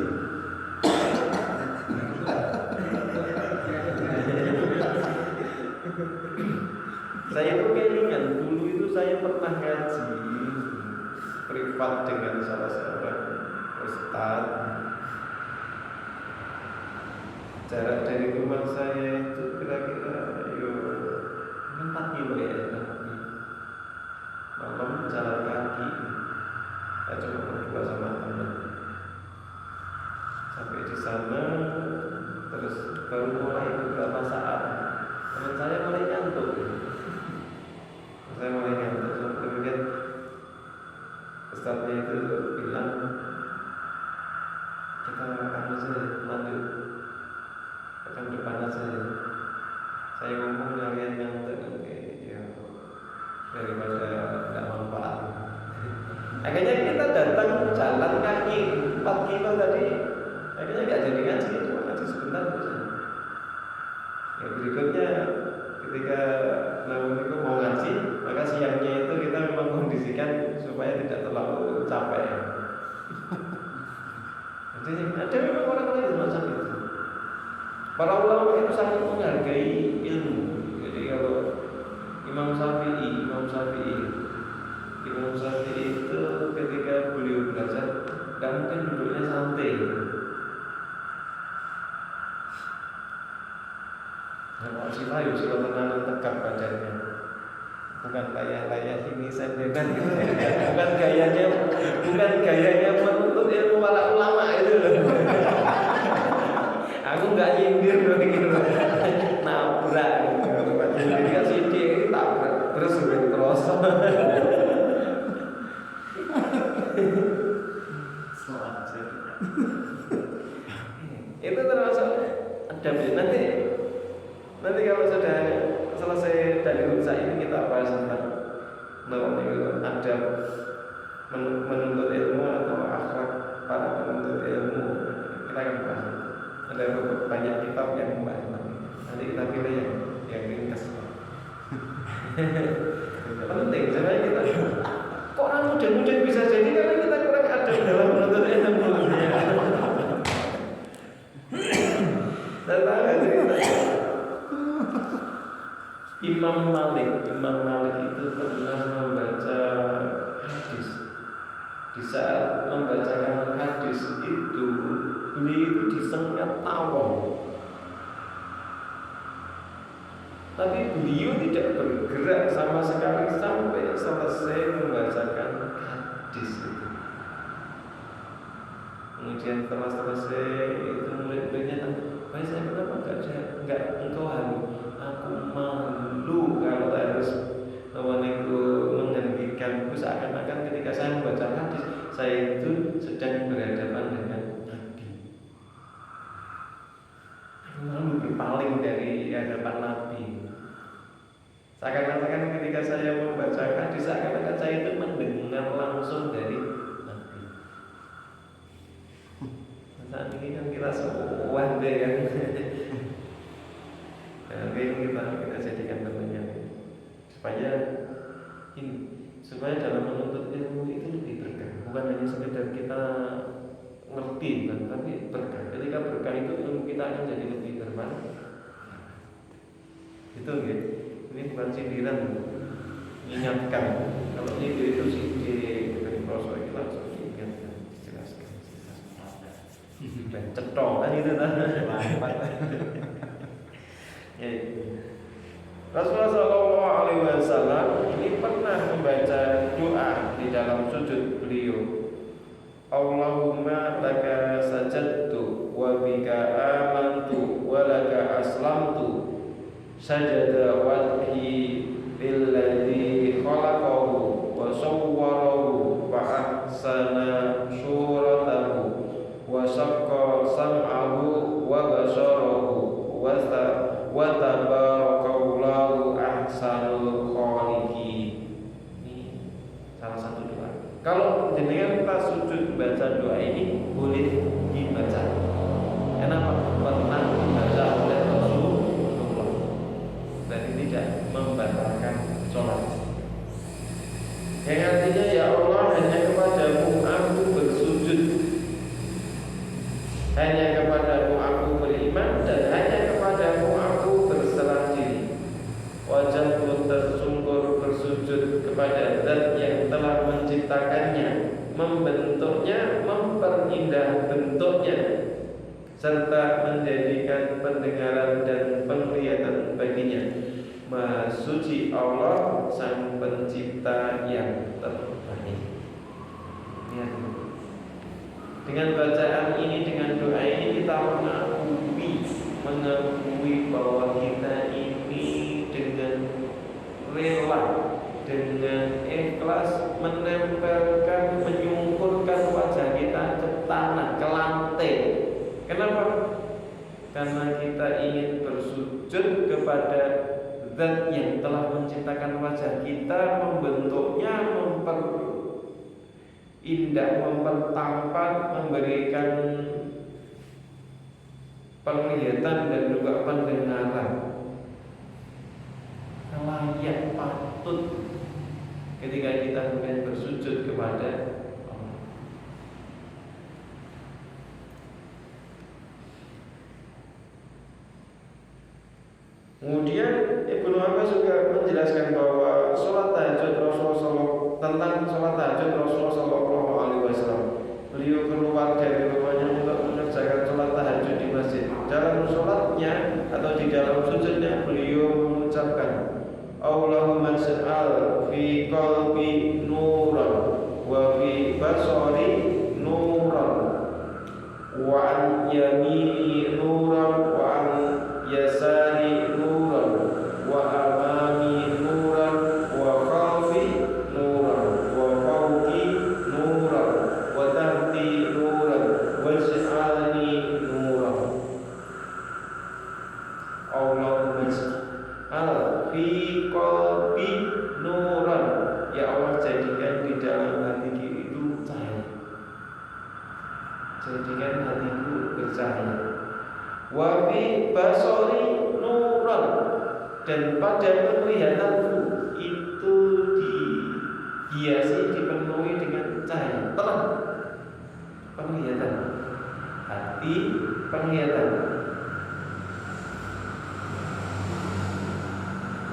Saya tuh kelingan dulu itu saya pernah ngaji privat dengan salah seorang ustaz. Jarak dari rumah saya itu kira-kira 4 kilo ya, malam jalan kaki. Saya cuma berdua sama teman. Sampai di sana, terus baru mulai beberapa saat teman saya mulai ngantuk. Saya mulai ngantuk. Kemudian ustaznya itu bilang, kita lanjut akan depan saja. Saya ngomong kalian ngantuk nanti ya daripada tidak manfaat. Akhirnya kita datang jalan kaki 4 kilo tadi. Akhirnya nggak jadi ngaji, cuma ngaji sebentar saja. Ya berikutnya ketika malam itu mau ngaji, maka siangnya itu kita memang kondisikan supaya tidak terlalu capek. Jadi ada memang orang-orang semacam itu. Para ulama itu sangat menghargai ilmu. Jadi kalau Imam Syafi'i itu ketika beliau belajar, tidak mungkin duduknya santai. Kalau sila tenanan tegap badannya, bukan layah-layah ini senderan, bukan gayanya menuntut ilmu para ulama itu. Aku nggak nyindir begitu, nabrak, nyindir sidik, tabrak terus terus. Itu termasuk adab. Nanti kalau sudah selesai dari usaha ini kita bahas tentang adab menuntut ilmu atau akhlak para penuntut ilmu. Kita akan bahas. Ada banyak kitab yang membahas. Nanti kita pilih yang ringkas. Penting sebenarnya kita. Kok orang muda-muda bisa jadi karena kita kurang adab dalam menuntut ilmu. Tentang cerita Imam Malik itu pernah membaca hadis. Di saat membacakan hadis itu, beliau itu disengat tawon. Tapi beliau tidak bergerak sama sekali sampai selesai membacakan hadis itu. Kemudian setelah selesai itu murid-muridnya tanya, "Baik, saya kenapa enggak engkau halu? Aku malu kalau harus menghentikan. Seakan-akan ketika saya membaca hadis, saya itu sedang berhadapan dengan Nabi. Aku malu berpaling dari hadapan Nabi. Seakan-akan ketika saya membaca hadis, seakan-akan saya itu mendengar langsung dari Nabi. Saat ini kan kita semua deh kan. Nah, kita jadikan temannya supaya dalam menuntut ilmu itu lebih berkah. Bukan hanya sekedar kita ngerti kan, tapi berkah. Ketika berkah itu ilmu kita akan jadi lebih bermanfaat. Itu ya. Ini bukan sindiran, mengingatkan. Kalau itu sidik dari proses itu langsung diingatkan, dijelaskan. Dan cetok kan itu kan. Ya. Rasulullah SAW ini pernah membaca doa di dalam sujud beliau. Allahumma laka sajadtu wa bika amantu wa laka aslamtu sajada wajhi lilladzi khalaqahu wa sawwarahu wa ahsana suratahu wa saqqa sam'ahu wa basarahu wa tabarakallahu ahsanul khaliqin. Ini salah satu doa. Kalau jenengan pas sujud baca doa ini boleh dibaca. Kenapa? Pernah dibaca oleh Rasulullah Yang artinya ya Allah hanya kepadamu aku bersujud, hanya kepadamu aku beriman, dan hanya kepadamu aku berserah diri. Wajahku tersungkur bersujud kepada Zat yang telah menciptakannya, membentuknya, memperindah bentuknya, serta menjadikan pendengaran dan penglihatan baginya. Maha suci Allah, Sang Pencipta yang terbaik. Lihat. Dengan bacaan ini, dengan doa ini, kita mengakui bahwa kita ini dengan rela, dengan ikhlas menempelkan, menyungkurkan wajah kita ke tanah, ke lantai. Kenapa? Karena kita ingin bersujud kepada Zat yang telah menciptakan wajah kita, membentuknya, memperindah, mempertampak, memberikan penglihatan dan juga pendengaran. Layak, patut ketika kita kemudian bersujud kepada Allah. Kemudian Ibnu Abbas juga menjelaskan bahwa sholat tahajud Rasulullah, tentang sholat tahajud Rasulullah Shallallahu Alaihi Wasallam. Beliau keluar dari rumahnya untuk mengerjakan sholat tahajud di masjid. Dalam sholatnya atau di dalam sujudnya beliau mengucapkan, Allahumma ij'al fi qalbi nuran wa fi basari nuran wa an yamini nuran wa an yasari nuran wa amami nuran wa khalfi nuran wa fawqi nuran wa tahti nuran waj'alni nuran. Allahumma ij'al fi qalbi nuran, ya Allah jadikan di dalam hatiku itu cahaya, jadikan hatiku bercahaya. Wa fi basari nuran, dan pada penglihatanku itu dihiasi, dipenuhi dengan cahaya, terang penglihatan, hati penglihatan.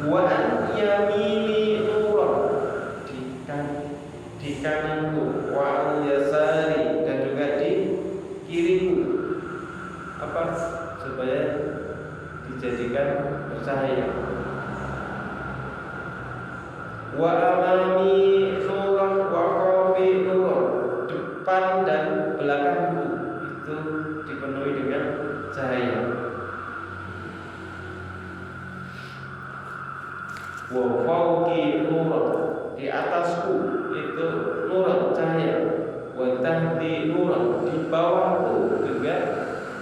Wa an yamini nuran, di kananku, wa an yasari, dan juga di kiriku. Apa? Supaya dijadikan bercahaya. Wa amami nuran wa khalfi nuran, depan dan belakangku itu dipenuhi dengan cahaya. Wa fawqi nuran, di atasku itu nuran, cahaya. Wa tahti nuran, di bawahku juga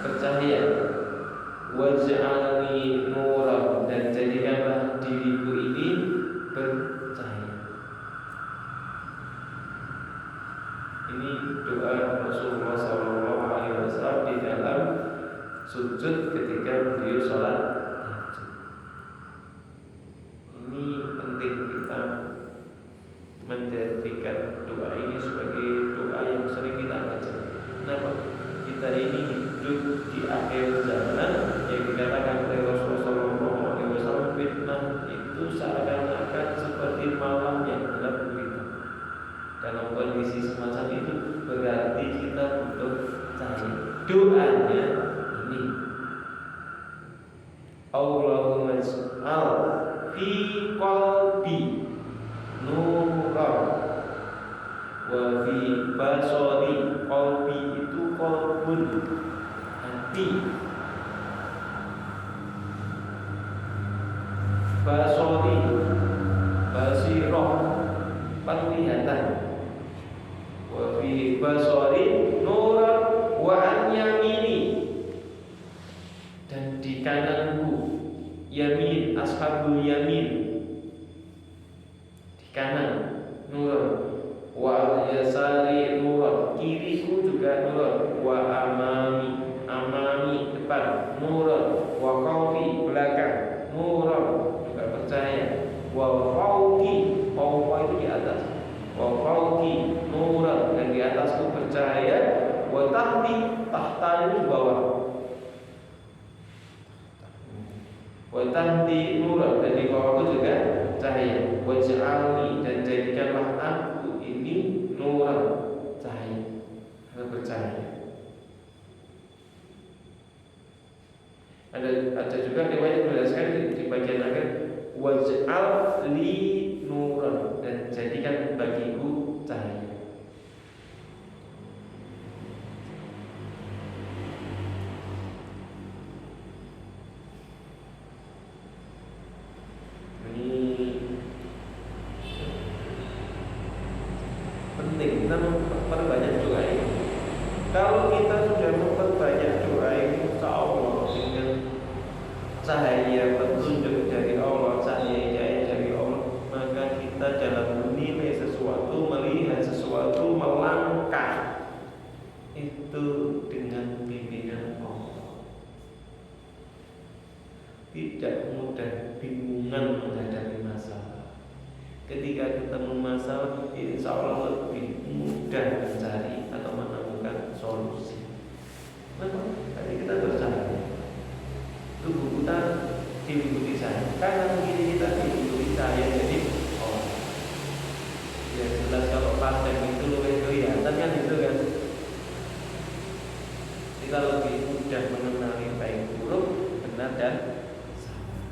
bercahaya. Waj'alni nuran, dan jadikanlah diriku ini bercahaya. Ini doa Rasulullah SAW di dalam sujud ketika beliau sholat tahajud. Ini penting kita menjadikan doa ini sebagai doa yang sering kita baca. Kenapa? Kita ini hidup di akhir zaman yang dikatakan oleh Rasulullah SAW, fitnah itu seakan-akan seperti malam yang gelap gulita. Dalam kondisi semacam itu berarti kita butuh cahaya. Doanya ini, Allahumma ij'al fi qalbi nuran wa fi basari, qalbi itu qalbun, hati, basari, basirah, penglihatan, wa fi basari nuran wa an yamini, dan di kananku, yamin, ashabul yamin, di kanan nuran, wa yasari nuran, kiriku juga nuran, wa amami, amami depan nuran, wa khalfi belakang nuran juga bercahaya, wa fawqi, fawqa itu di atas, tahti nuran, dan di bawahku juga cahaya. Waj'alni, dan jadikanlah aku ini nuran, cahaya, atau bercahaya. Ada juga riwayat menjelaskan di bagian akhir, waj'al li nuran, dan jadikan bagiku cahaya. Penting kita memperbanyak doa ini. Kalau kita sudah memperbanyak doa ini, insya Allah dengan cahaya petunjuk dari Allah, cahaya dari Allah, maka kita dalam menilai sesuatu, melihat sesuatu, melangkah itu dengan bimbingan Allah. Tidak mudah bingungan menghadapi masalah. Ketika ketemu masalah, insya Allah lebih mudah mencari atau menemukan solusi. Maka tadi kita bersama tubuh kita diliputi saya, karena begini kita diliputi saya, jadi ya jelas kalau pasien itu lebih kelihatan kan itu kan. Kita lebih mudah mengenali baik buruk, benar dan salah.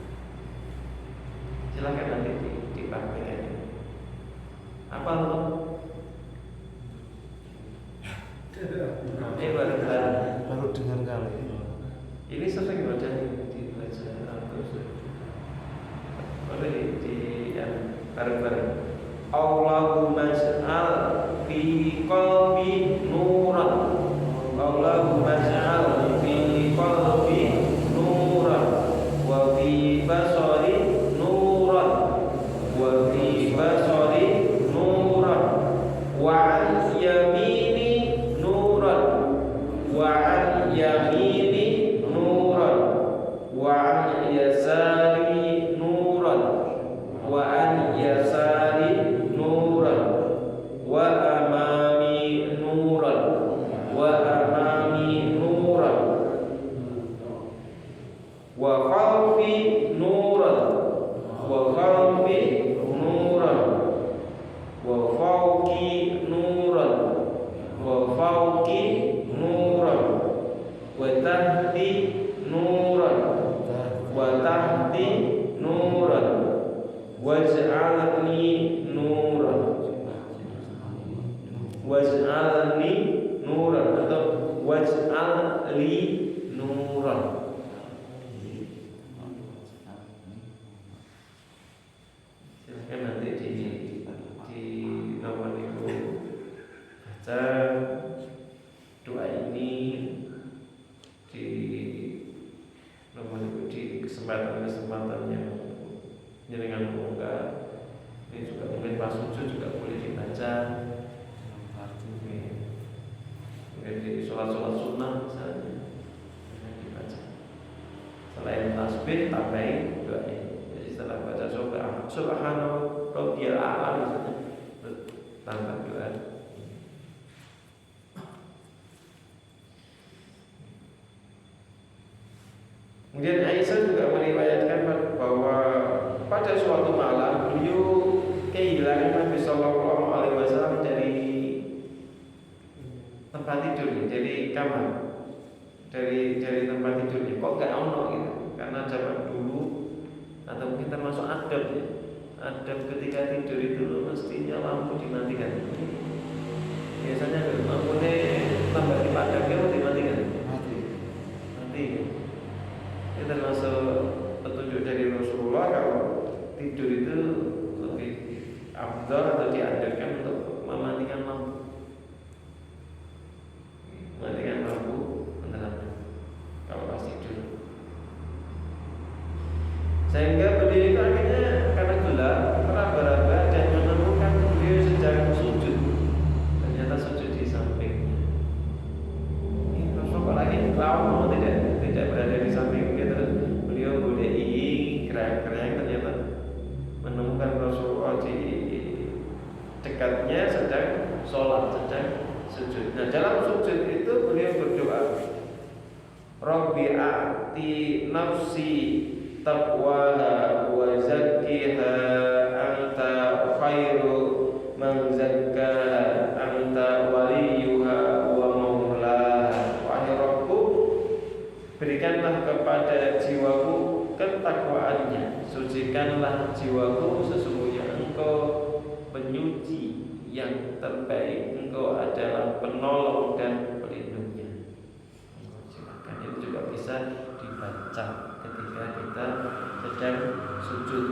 Silakan nanti dipraktikkan. Apa lo? Baru dengar kali. Ini sering baca dibaca terus. Boleh di yang bareng-bareng. Allahumma ij'al fi qalbi nuran. Allahumma ij'al fi qalbi nuran wa fi basari nuran wa fi basari nuran wa an yamini nuran wa an yamini nuran wa an yasari nuran wa an yasari nuran wa amami nuran wa amami nuran wa khalfi nuran wa khalfi nuran wa fawqi nuran wa fawqi nuran wa tahti nuran wa tahti nuran waj'alni nuran waj'alni nuran atau waj'alli nuran. Silakan nanti di nomor itu baca doa ini di nomor itu di kesempatan yang jenengan buka. Ini juga mungkin pas sujud juga boleh dibaca. Mungkin di sholat sunnah misalnya dibaca. Selain tasbih tambahin doa ini. Jadi setelah baca subhanahu rabbiyal a'la misalnya tambah doa. Kemudian Aisyah juga meriwayatkan bahwa pada suatu malam beliau kehilangan Nabi Sallallahu Alaihi Wasallam dari tempat tidurnya, dari kamar, dari tempat tidurnya. Kok nggak ono gitu? Karena zaman dulu atau mungkin termasuk adab ya. Adab ketika tidur itu mestinya lampu dimatikan. Biasanya lampunya tambah dipadamkan atau dimatikan? Mati. Ini termasuk petunjuk dari Rasulullah kalau tidur itu lebih afdal atau dianjurkan untuk mematikan lampu. Mematikan lampu penerangan kalau pas tidur. Sehingga beliau itu akhirnya karena gelap meraba-raba dan menemukan beliau sedang sujud. Ternyata sujud di sampingnya. Ini Rasulullah lagi lama tidak berada di samping dia, terus beliau godei gerak-gerak ternyata menemukan Rasulullah di dekatnya sedang sholat, sedang sujud. Nah dalam sujud itu beliau berdoa, Rabbi a'ti nafsi taqwaha wa zakkiha anta khairu man zakkaha anta waliyuha wa maulaha. Wahai Rabbku, berikanlah kepada jiwaku ketakwaannya, sucikanlah jiwaku, sesungguhnya Engkau penyuci yang terbaik, Engkau adalah penolong dan pelindungnya. Silakan, itu juga bisa dibaca ketika kita sedang sujud.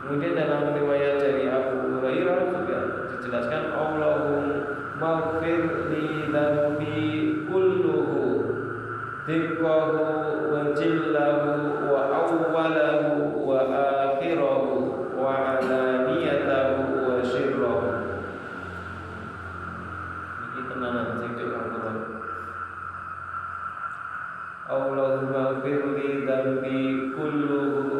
Kemudian dalam riwayat dari Abu Hurairah juga dijelaskan, Allahumma ighfir li dzambi kulluhu diqqahu wa jillahu wa awwalahu wa akhirahu wa alaniyatahu wa sirrahu. Ini tenanan sing dilakukan. Allahumma ighfir li dzambi kulluhu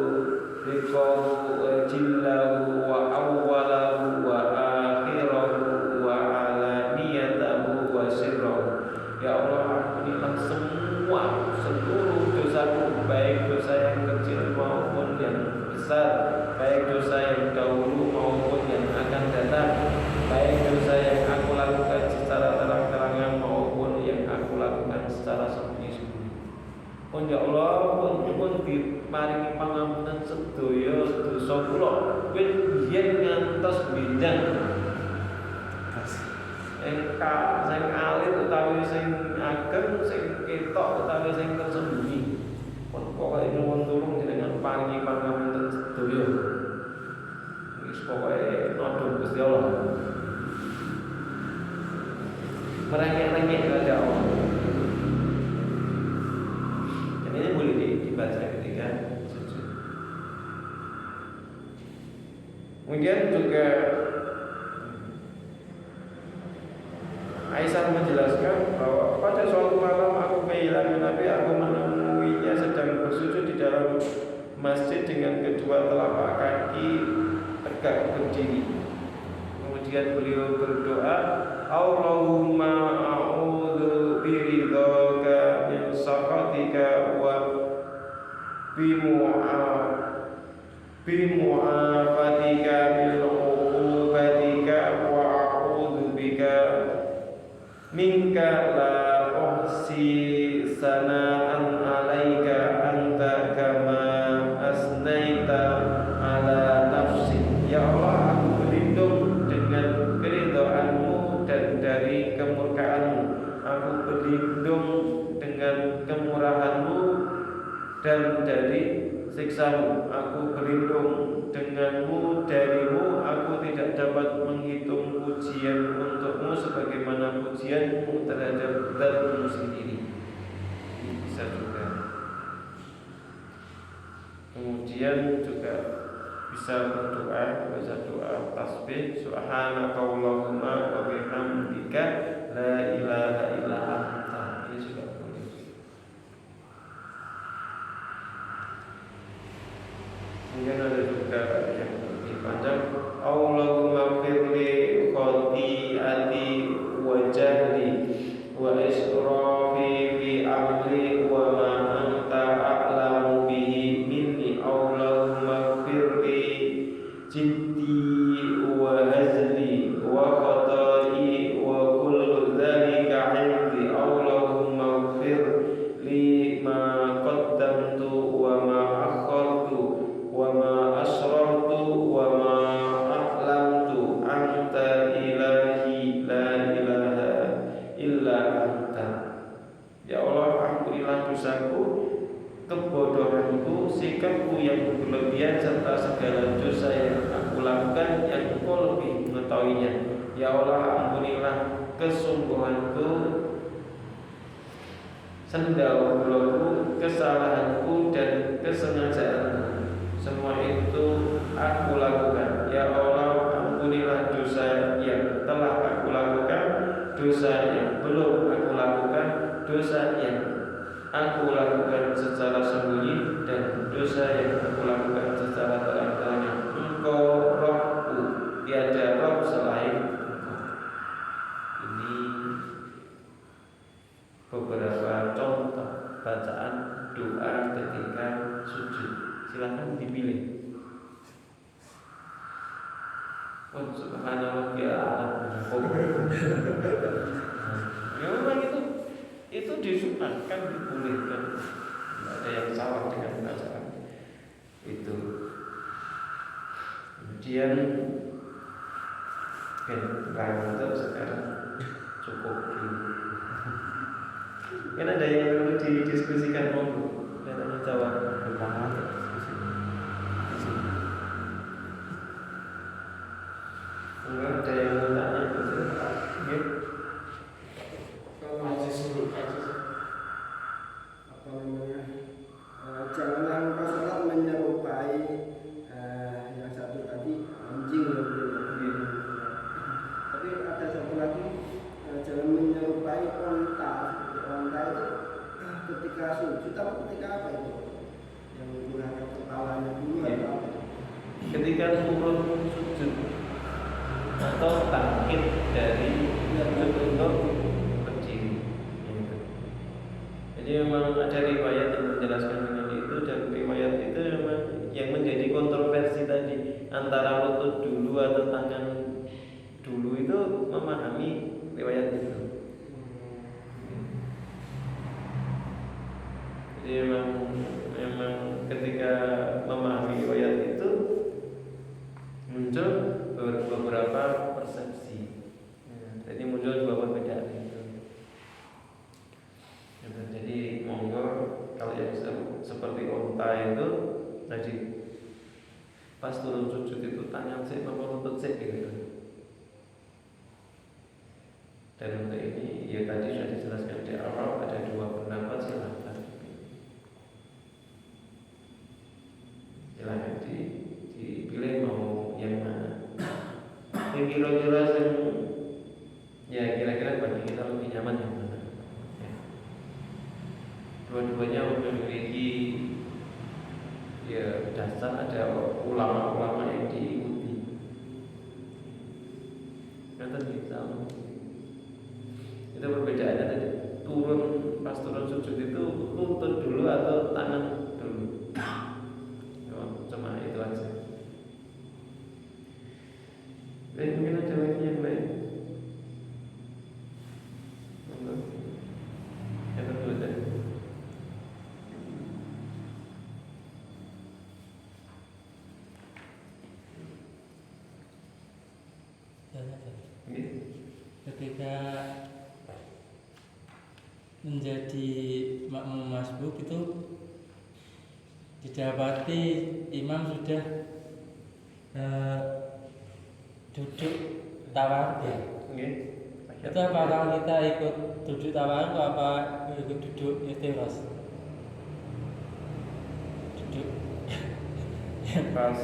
diqqahu wa jillahu wa awwalahu wa akhirahu wa alaniyatahu wa sirrahu. Ya Allah, ampunilah semua seluruh dosaku, baik dosa yang kecil maupun yang besar, baik dosa yang dahulu maupun yang akan datang, baik dosa yang aku lakukan secara terang-terangan maupun yang aku lakukan secara sembunyi-sembunyi. Oh ya Allah, pun diparingi pangampunan sedaya dosa kula, wit biyen ngantos bidang engka sing alit utawi sing ageng, sing ketok utawi sing tersembunyi. Pokoke nyuwun tulung jenengan paringi pangapunten sedaya. Wis pokoke nodong Gusti Allah. Merengek-rengek kepada Allah. Dan ini boleh dibaca ketika sujud. Kemudian juga Aisyah menjelaskan bahwa pada suatu malam aku kehilangan Nabi, aku menemuinya sedang bersujud di dalam masjid dengan kedua telapak kaki tegak berdiri. Kemudian beliau berdoa, Allahumma a'udzu biridhaka min sakhatika wa bimu'afatika min uqubatika wa a'udzu bika minka la uhsi sana'an 'alaika anta kama asnaita 'ala nafsi. Ya Allah, aku berlindung dengan keridhaan-Mu dan dari kemurkaan-Mu. Aku berlindung dengan kemurahan-Mu dan dari siksa-Mu. Aku berlindung denganmu, darimu. Aku tidak dapat menghitung pujian untukmu sebagaimana pujianmu terhadap Zat-Mu sendiri. Ini bisa juga. Kemudian juga bisa berdoa, baca doa tasbih, subhanakallahumma wa bihamdika la ilaha illa anta. Ini juga boleh. Kemudian ada juga yang lebih panjang, Allahumma firli khati'ati wa jahli wa israfi fi amri wa ma anta a'lamu bihi minni. Allahumma firli jiddi wa hazli wa khata'i wa kullu dhalika 'indi. Allahumma firli ma qaddamtu wa ma akhartu wa ma asrartu wa ma a'lamtu anta ilahi la ilaha illa anta. Ya Allah, ampunilah dosaku, kebodohanku, sikapku yang berlebihan serta segala dosa yang aku lakukan yang Engkau lebih mengetahuinya. Ya Allah, ampunilah kesungguhanku, sendahuluku, kesalahanku dan kesengajaanku. Semua itu aku lakukan. Ya Allah, ampunilah dosa yang telah aku lakukan, dosa yang belum aku lakukan, dosa yang aku lakukan secara sembunyi, dan dosa yang aku lakukan secara terang-terangan. Engkau Rabbku, tiada Rabb selain Engkau. Ini beberapa contoh bacaan doa Pun subhanallah ya ya memang itu disunahkan, dibolehkan, tidak ada yang salah dengan bacaan itu. Kemudian untuk sekarang cukup dulu. Mungkin ada yang perlu didiskusikan, monggo. Tanya jawab Gampang aja diskusi. Enggak ada yang mau tanya betul. Ya. Apa namanya, janganlah engkau sholat menyerupai yang satu tadi anjing yang tapi ada satu lagi, jangan menyerupai onta. Onta itu ketika sujud atau ketika apa itu yang menggunakan kepalanya dulu atau apa? Ketika turun sujud atau bangkit dari sujud untuk berdiri, gitu. Jadi memang ada riwayat yang menjelaskan dengan itu, dan riwayat itu memang yang menjadi kontroversi tadi antara lutut dulu atau tangan dulu itu memahami riwayat itu. Jadi memang ketika memahami riwayat itu muncul beberapa persepsi. Jadi muncul dua perbedaan itu. Jadi monggo kalau yang seperti onta itu tadi pas turun sujud itu tangan sih apa lutut sih gitu. Dan untuk ini ya tadi sudah dijelaskan di awal, ada dua pendapat, silakan dipilih mau yang mana. Yang kira-kira kira-kira bagi kita lebih nyaman yang mana. Ya. Dua-duanya memiliki ya dasar, ada ulama-ulama yang diikuti. Kata misal itu perbedaannya tadi, pas turun sujud itu lutut dulu atau tangan dulu. Cuma itu aja. Baik, mungkin ada lagi yang lain. Yang kedua tadi. Ketika menjadi makmum masbuk itu didapati imam sudah duduk tawaruk ya. Itu apakah kita ikut duduk tawaruk apa ikut duduk ikhtiras? Duduk Pas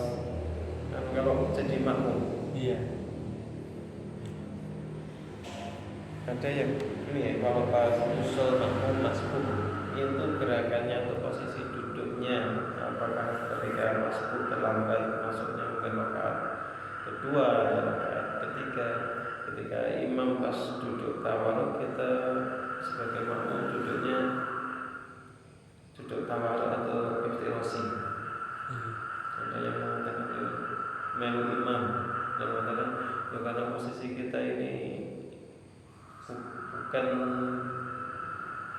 kalau jadi makmum. iya. Ada yang ini ya, kalau pas usul makmum masbuk itu gerakannya atau posisi duduknya, apakah ketika masbuk terlambat masuknya mungkin rakaat kedua atau rakaat ketiga, ketika imam pas duduk tawaruk kita sebagai makmum duduknya duduk tawaruk atau iftirasi. Ada yang mengatakan ya, melu imam, yang mengatakan ya karena posisi kita ini bukan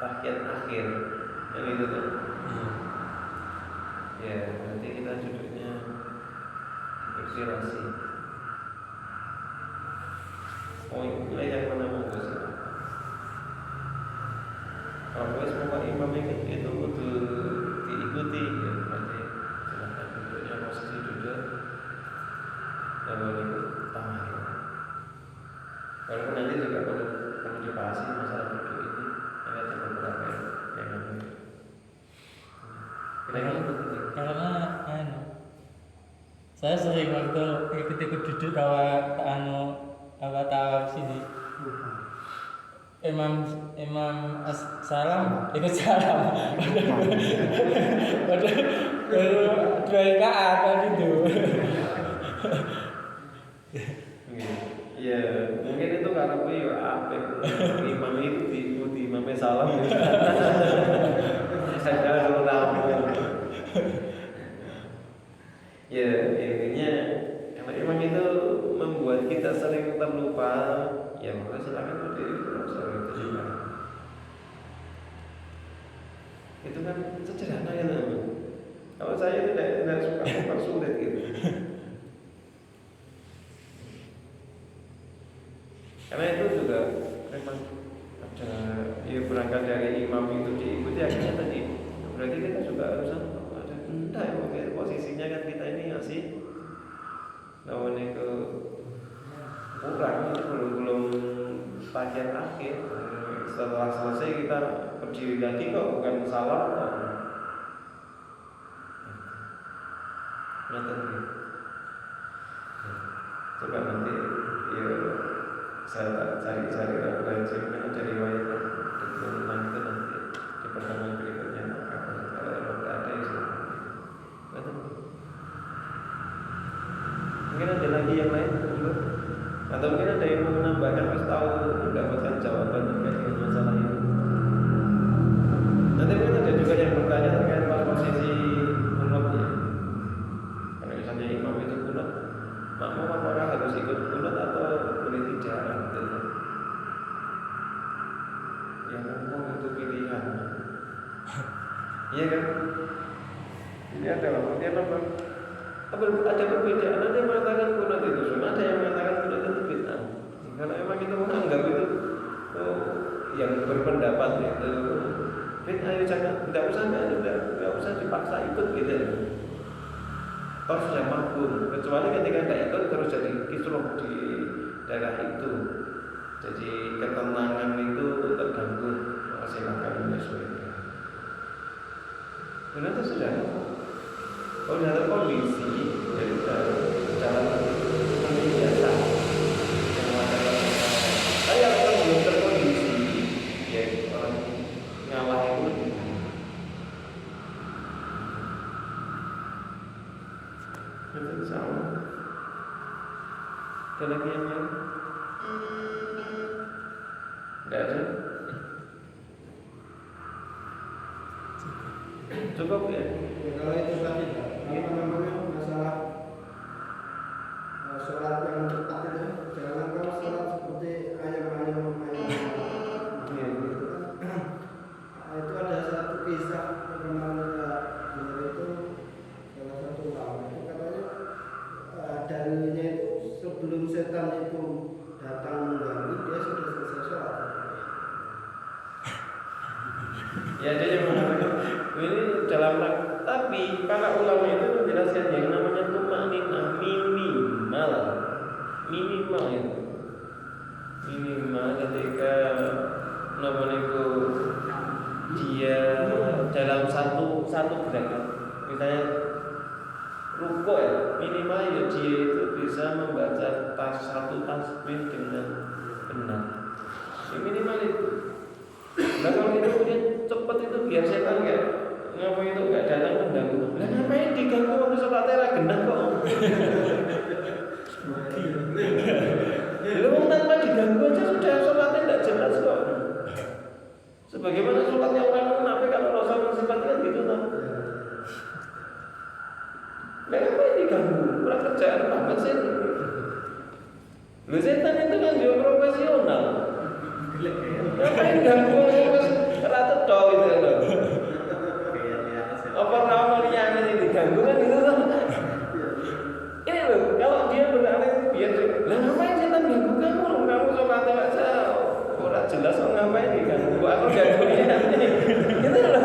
tahiyat akhir, yang itu tuh. Ya, nanti kita duduknya iftirasi. Oh, ini yang mana monggo sih? Kalau semua imam itu kudu diikuti ya, berarti silakan duduknya posisi duduk lalu ikut tamayun. Walaupun nanti juga perlu dibahas masalah duduk ini, ada beberapa yang lain. Karena saya sering waktu ikut duduk tawa sini. Imam salam ikut salam. Baru 2 rakaat gitu. Ya, mungkin itu karena gue ya apa imam itu diikuti imamnya salam. Saya tahu. Ya, intinya Kalau memang itu membuat kita sering terlupa, ya maka silakan berdiri soal itu juga. Itu kan sederhana ya teman. Kalau saya tidak suka mempersulit gitu. Karena itu juga memang ada ya berangkat dari imam itu diikuti akhirnya tadi. Berarti kita juga harus ada entah ya posisinya kan kita ini masih namanya ke kurang belum bagian akhir. Setelah selesai kita berdiri lagi kok bukan salah kok. Coba nanti ya saya cari referensinya dari riwayat tentang itu nanti di pertemuan berikutnya kalau ada yang mungkin ada lagi yang lain atau mungkin ada yang mau menambahkan harus tahu mendapatkan jawaban terkait dengan masalah itu. Nanti mungkin ada juga yang bertanya terkait posisi kunutnya. Karena misalnya imam itu kunut, makmum apakah harus ikut kunut atau boleh tidak? Gitu. Yang ngomong itu pilihan. Iya kan? Ini adalah mungkin apa? Ada perbedaan, ada yang mengatakan kunut itu sunnah, ada yang mengatakan kunut itu bid'ah. Karena memang kita menganggap itu yang berpendapat itu bid'ah, tidak usah dipaksa ikut gitu. Toh sudah makbul, kecuali ketika tidak ikut terus jadi kisruh di daerah itu, jadi ketenangan itu terganggu, maka silakan menyesuaikan. Benar itu sudah. Kalau dalam kondisi jadi dalam kondisi biasa yang mengatakan tapi kalau belum terkondisi ya orang ngalah itu itu sama. Ada lagi yang lain? Tidak ada? Cukup ya? Kalau itu tadi apa namanya masalah sholat yang tepat itu jangan kau sholat seperti ayam-ayam gitu kan. Itu ada satu kisah yang kemarin itu salah satu ulama itu katanya dalilnya itu sebelum setan itu datang mengganggu dia sudah selesai sholat. Ya ada yang mengatakan ini dalam tapi para ulama itu menjelaskan yang namanya tumaninah minimal itu minimal ketika namanya itu dia dalam satu gerakan misalnya rukuk ya minimal ya dia itu bisa membaca satu tasbih dengan benar ya, minimal itu. Nah kalau itu kemudian cepat itu biar setan kan ngapain itu nggak datang mengganggu. Lah ngapain diganggu waktu sholat era genah kok? Lalu tanpa diganggu aja sudah sholatnya tidak jelas kok. Sebagaimana sholatnya orang munafik kalau Rasul mensifatkan gitu kan. Lah ngapain diganggu? Kurang kerjaan banget sih. Lu setan itu kan juga profesional. Ngapain ganggu rata dong gitu loh. Apa nama yang ini diganggu kan gitu kan. Ini loh, kalau dia beralih biar lah ngapain setan ganggu kamu sholat aja orang jelas kok ngapain diganggu aku ganggu dia gitu loh.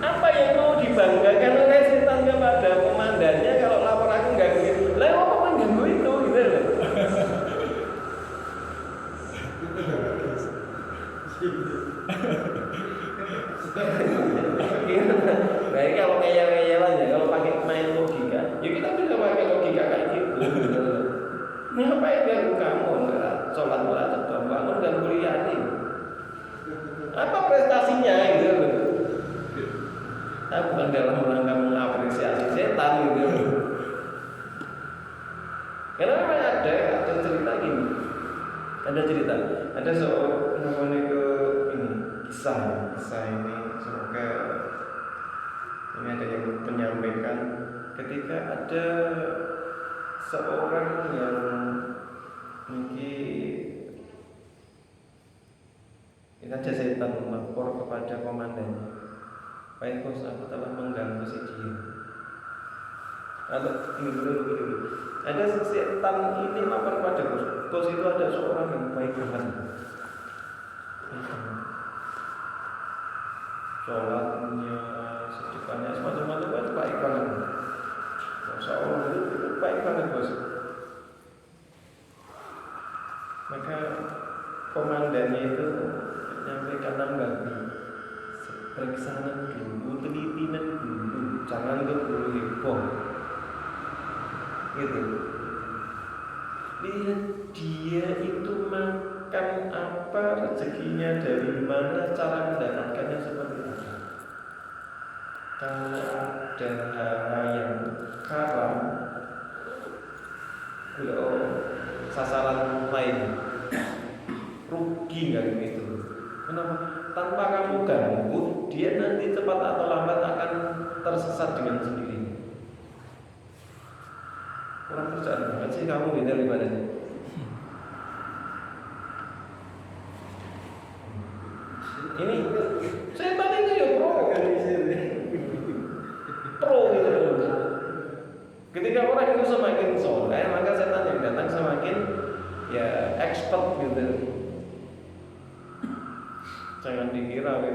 Apa yang mau dibanggakan oleh setan kepada komandannya kalau lapor aku ganggu gitu. Lah apa mengganggu itu gitu loh. Baik kalau ngeyel-ngeyelan ya kalau pakai main logika, ya kita bisa pakai logika kayak gitu. Ngapain ganggu kamu? Sholat malah tetap bangun dan kuliah nih. Apa prestasinya gitu? Nah, bukan dalam rangka mengapresiasi setan gitu. Karena memang ada cerita gini. Ada seorang namanya kisah ini semoga ini ada yang menyampaikan ketika ada seorang yang mungkin saja setan melapor kepada komandannya, "Baik bos, aku telah mengganggu si dia." Atau ini dulu. Ada setan ini lapor pada bos. Bos itu ada seorang yang baik banget. Sholatnya, sedekahnya, semacam-macam itu baik banget. Masya Allah itu baik banget bos. Maka komandannya itu menyampaikan tanggapi, periksa dulu, telitinan dulu, jangan dulu heboh. Gitu. Lihat dia itu makan apa, rezekinya dari mana, cara mendapatkannya seperti apa. Kalau ada hal yang haram, sasaran lain rugi nggak itu? Kenapa? Tanpa kamu ganggu, dia nanti cepat atau lambat akan tersesat dengan sendirinya. Kurang kerjaan banget sih kamu beda ibadahnya. Ini setan itu ya pro gitu. Ketika orang itu semakin soleh, maka setan yang datang semakin ya expert gitu. Jangan dikira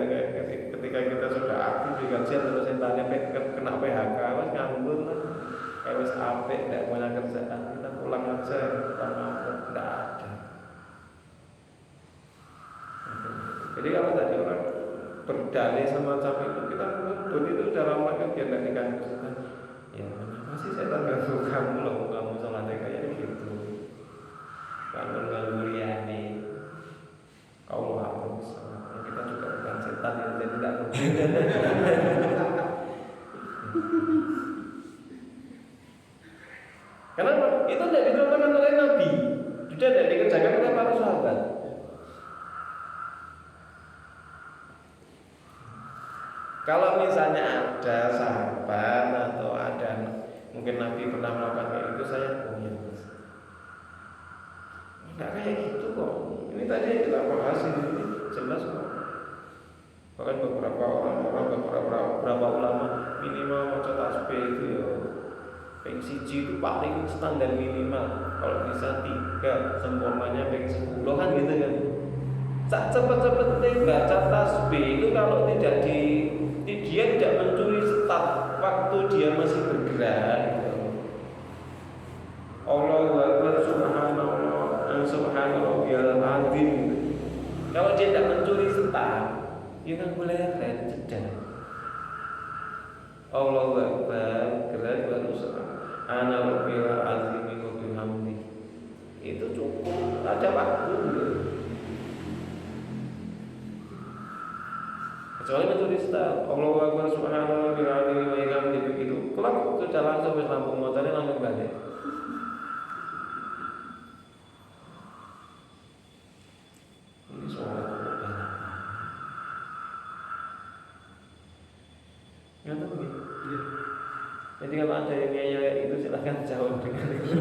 ketika kita sudah aktif di kajian terus setannya kena PHK, wes nganggur lah, kayak wes apik, tidak punya kerjaan, kita pulang aja, kita nganggur, tidak ada. Jadi kalau tadi orang berdalih semacam itu, kita ngebut itu dalam rangka biar tidak diganggu setan. Ya kenapa sih setan ganggu kamu loh, kamu sholatnya kayak gitu, kamu ganggu liane, kau hapus. Kita juga bukan setan yang tidak berbeda. Kenapa? Itu tidak dicontohkan oleh Nabi, juga tidak dikerjakan oleh para sahabat. Kalau misalnya ada sahabat atau ada mungkin Nabi pernah melakukan kayak itu, saya punya. Tidak kayak gitu kok. Ini tadi yang kita bahas ini jelas kok. Bahkan beberapa ulama minimal maca tasbih itu ya ping 1 itu paling standar minimal. Kalau bisa 3, sempurnanya ping 10 kan gitu kan. Cepet-cepetnya baca tasbih itu kalau dia tidak mencuri start waktu dia masih bergerak gitu. Allahu Akbar, subhanallah, subhanallahil azim. Kalau dia tidak mencuri start, ya kan boleh jeda. Allahu Akbar, gerak baru subhanallahil azim wa bihamdi. Itu cukup, ada waktu gitu. Kecuali mencuri start, Allahu Akbar, subhanallahil azim wa bihamdi, begitu kelak sudah langsung wis lampu motornya langsung balik. Ini soal nggak tahu gitu. Jadi kalau ada yang ngeyel itu silahkan jawab dengan itu.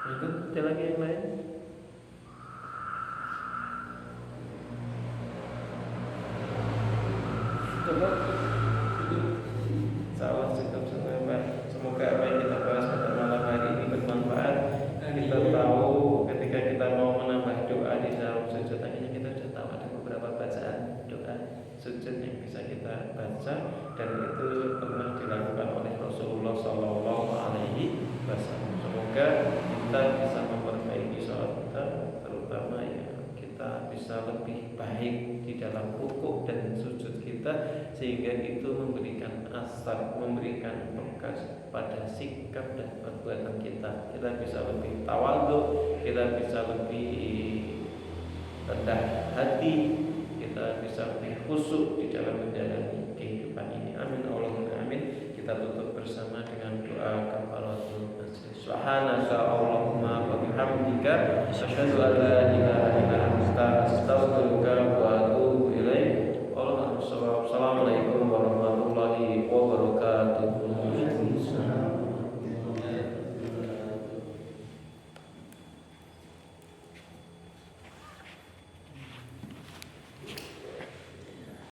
Itu ada lagi yang lain? Coba salah sikap semuanya. Semoga apa yang kita bahas pada malam hari ini bermanfaat. Kita tahu ketika kita mau menambah doa di dalam sujud, akhirnya kita sudah tahu ada beberapa bacaan doa sujud yang bisa kita baca, dan itu pernah dilakukan oleh Rasulullah SAW. Semoga kita bisa memperbaiki sholat kita, terutama ya kita bisa lebih baik di dalam rukuk dan sujud kita, sehingga itu memberikan asar, memberikan bekas pada sikap dan perbuatan kita. Kita bisa lebih tawadhu, kita bisa lebih rendah hati, kita bisa lebih khusyuk di dalam menjalani kehidupan ini. Amin Allahumma amin. Kita tutup bersama dengan doa kafaratul masjid. Subhanaka Allahumma wa bihamdika asyhadu an la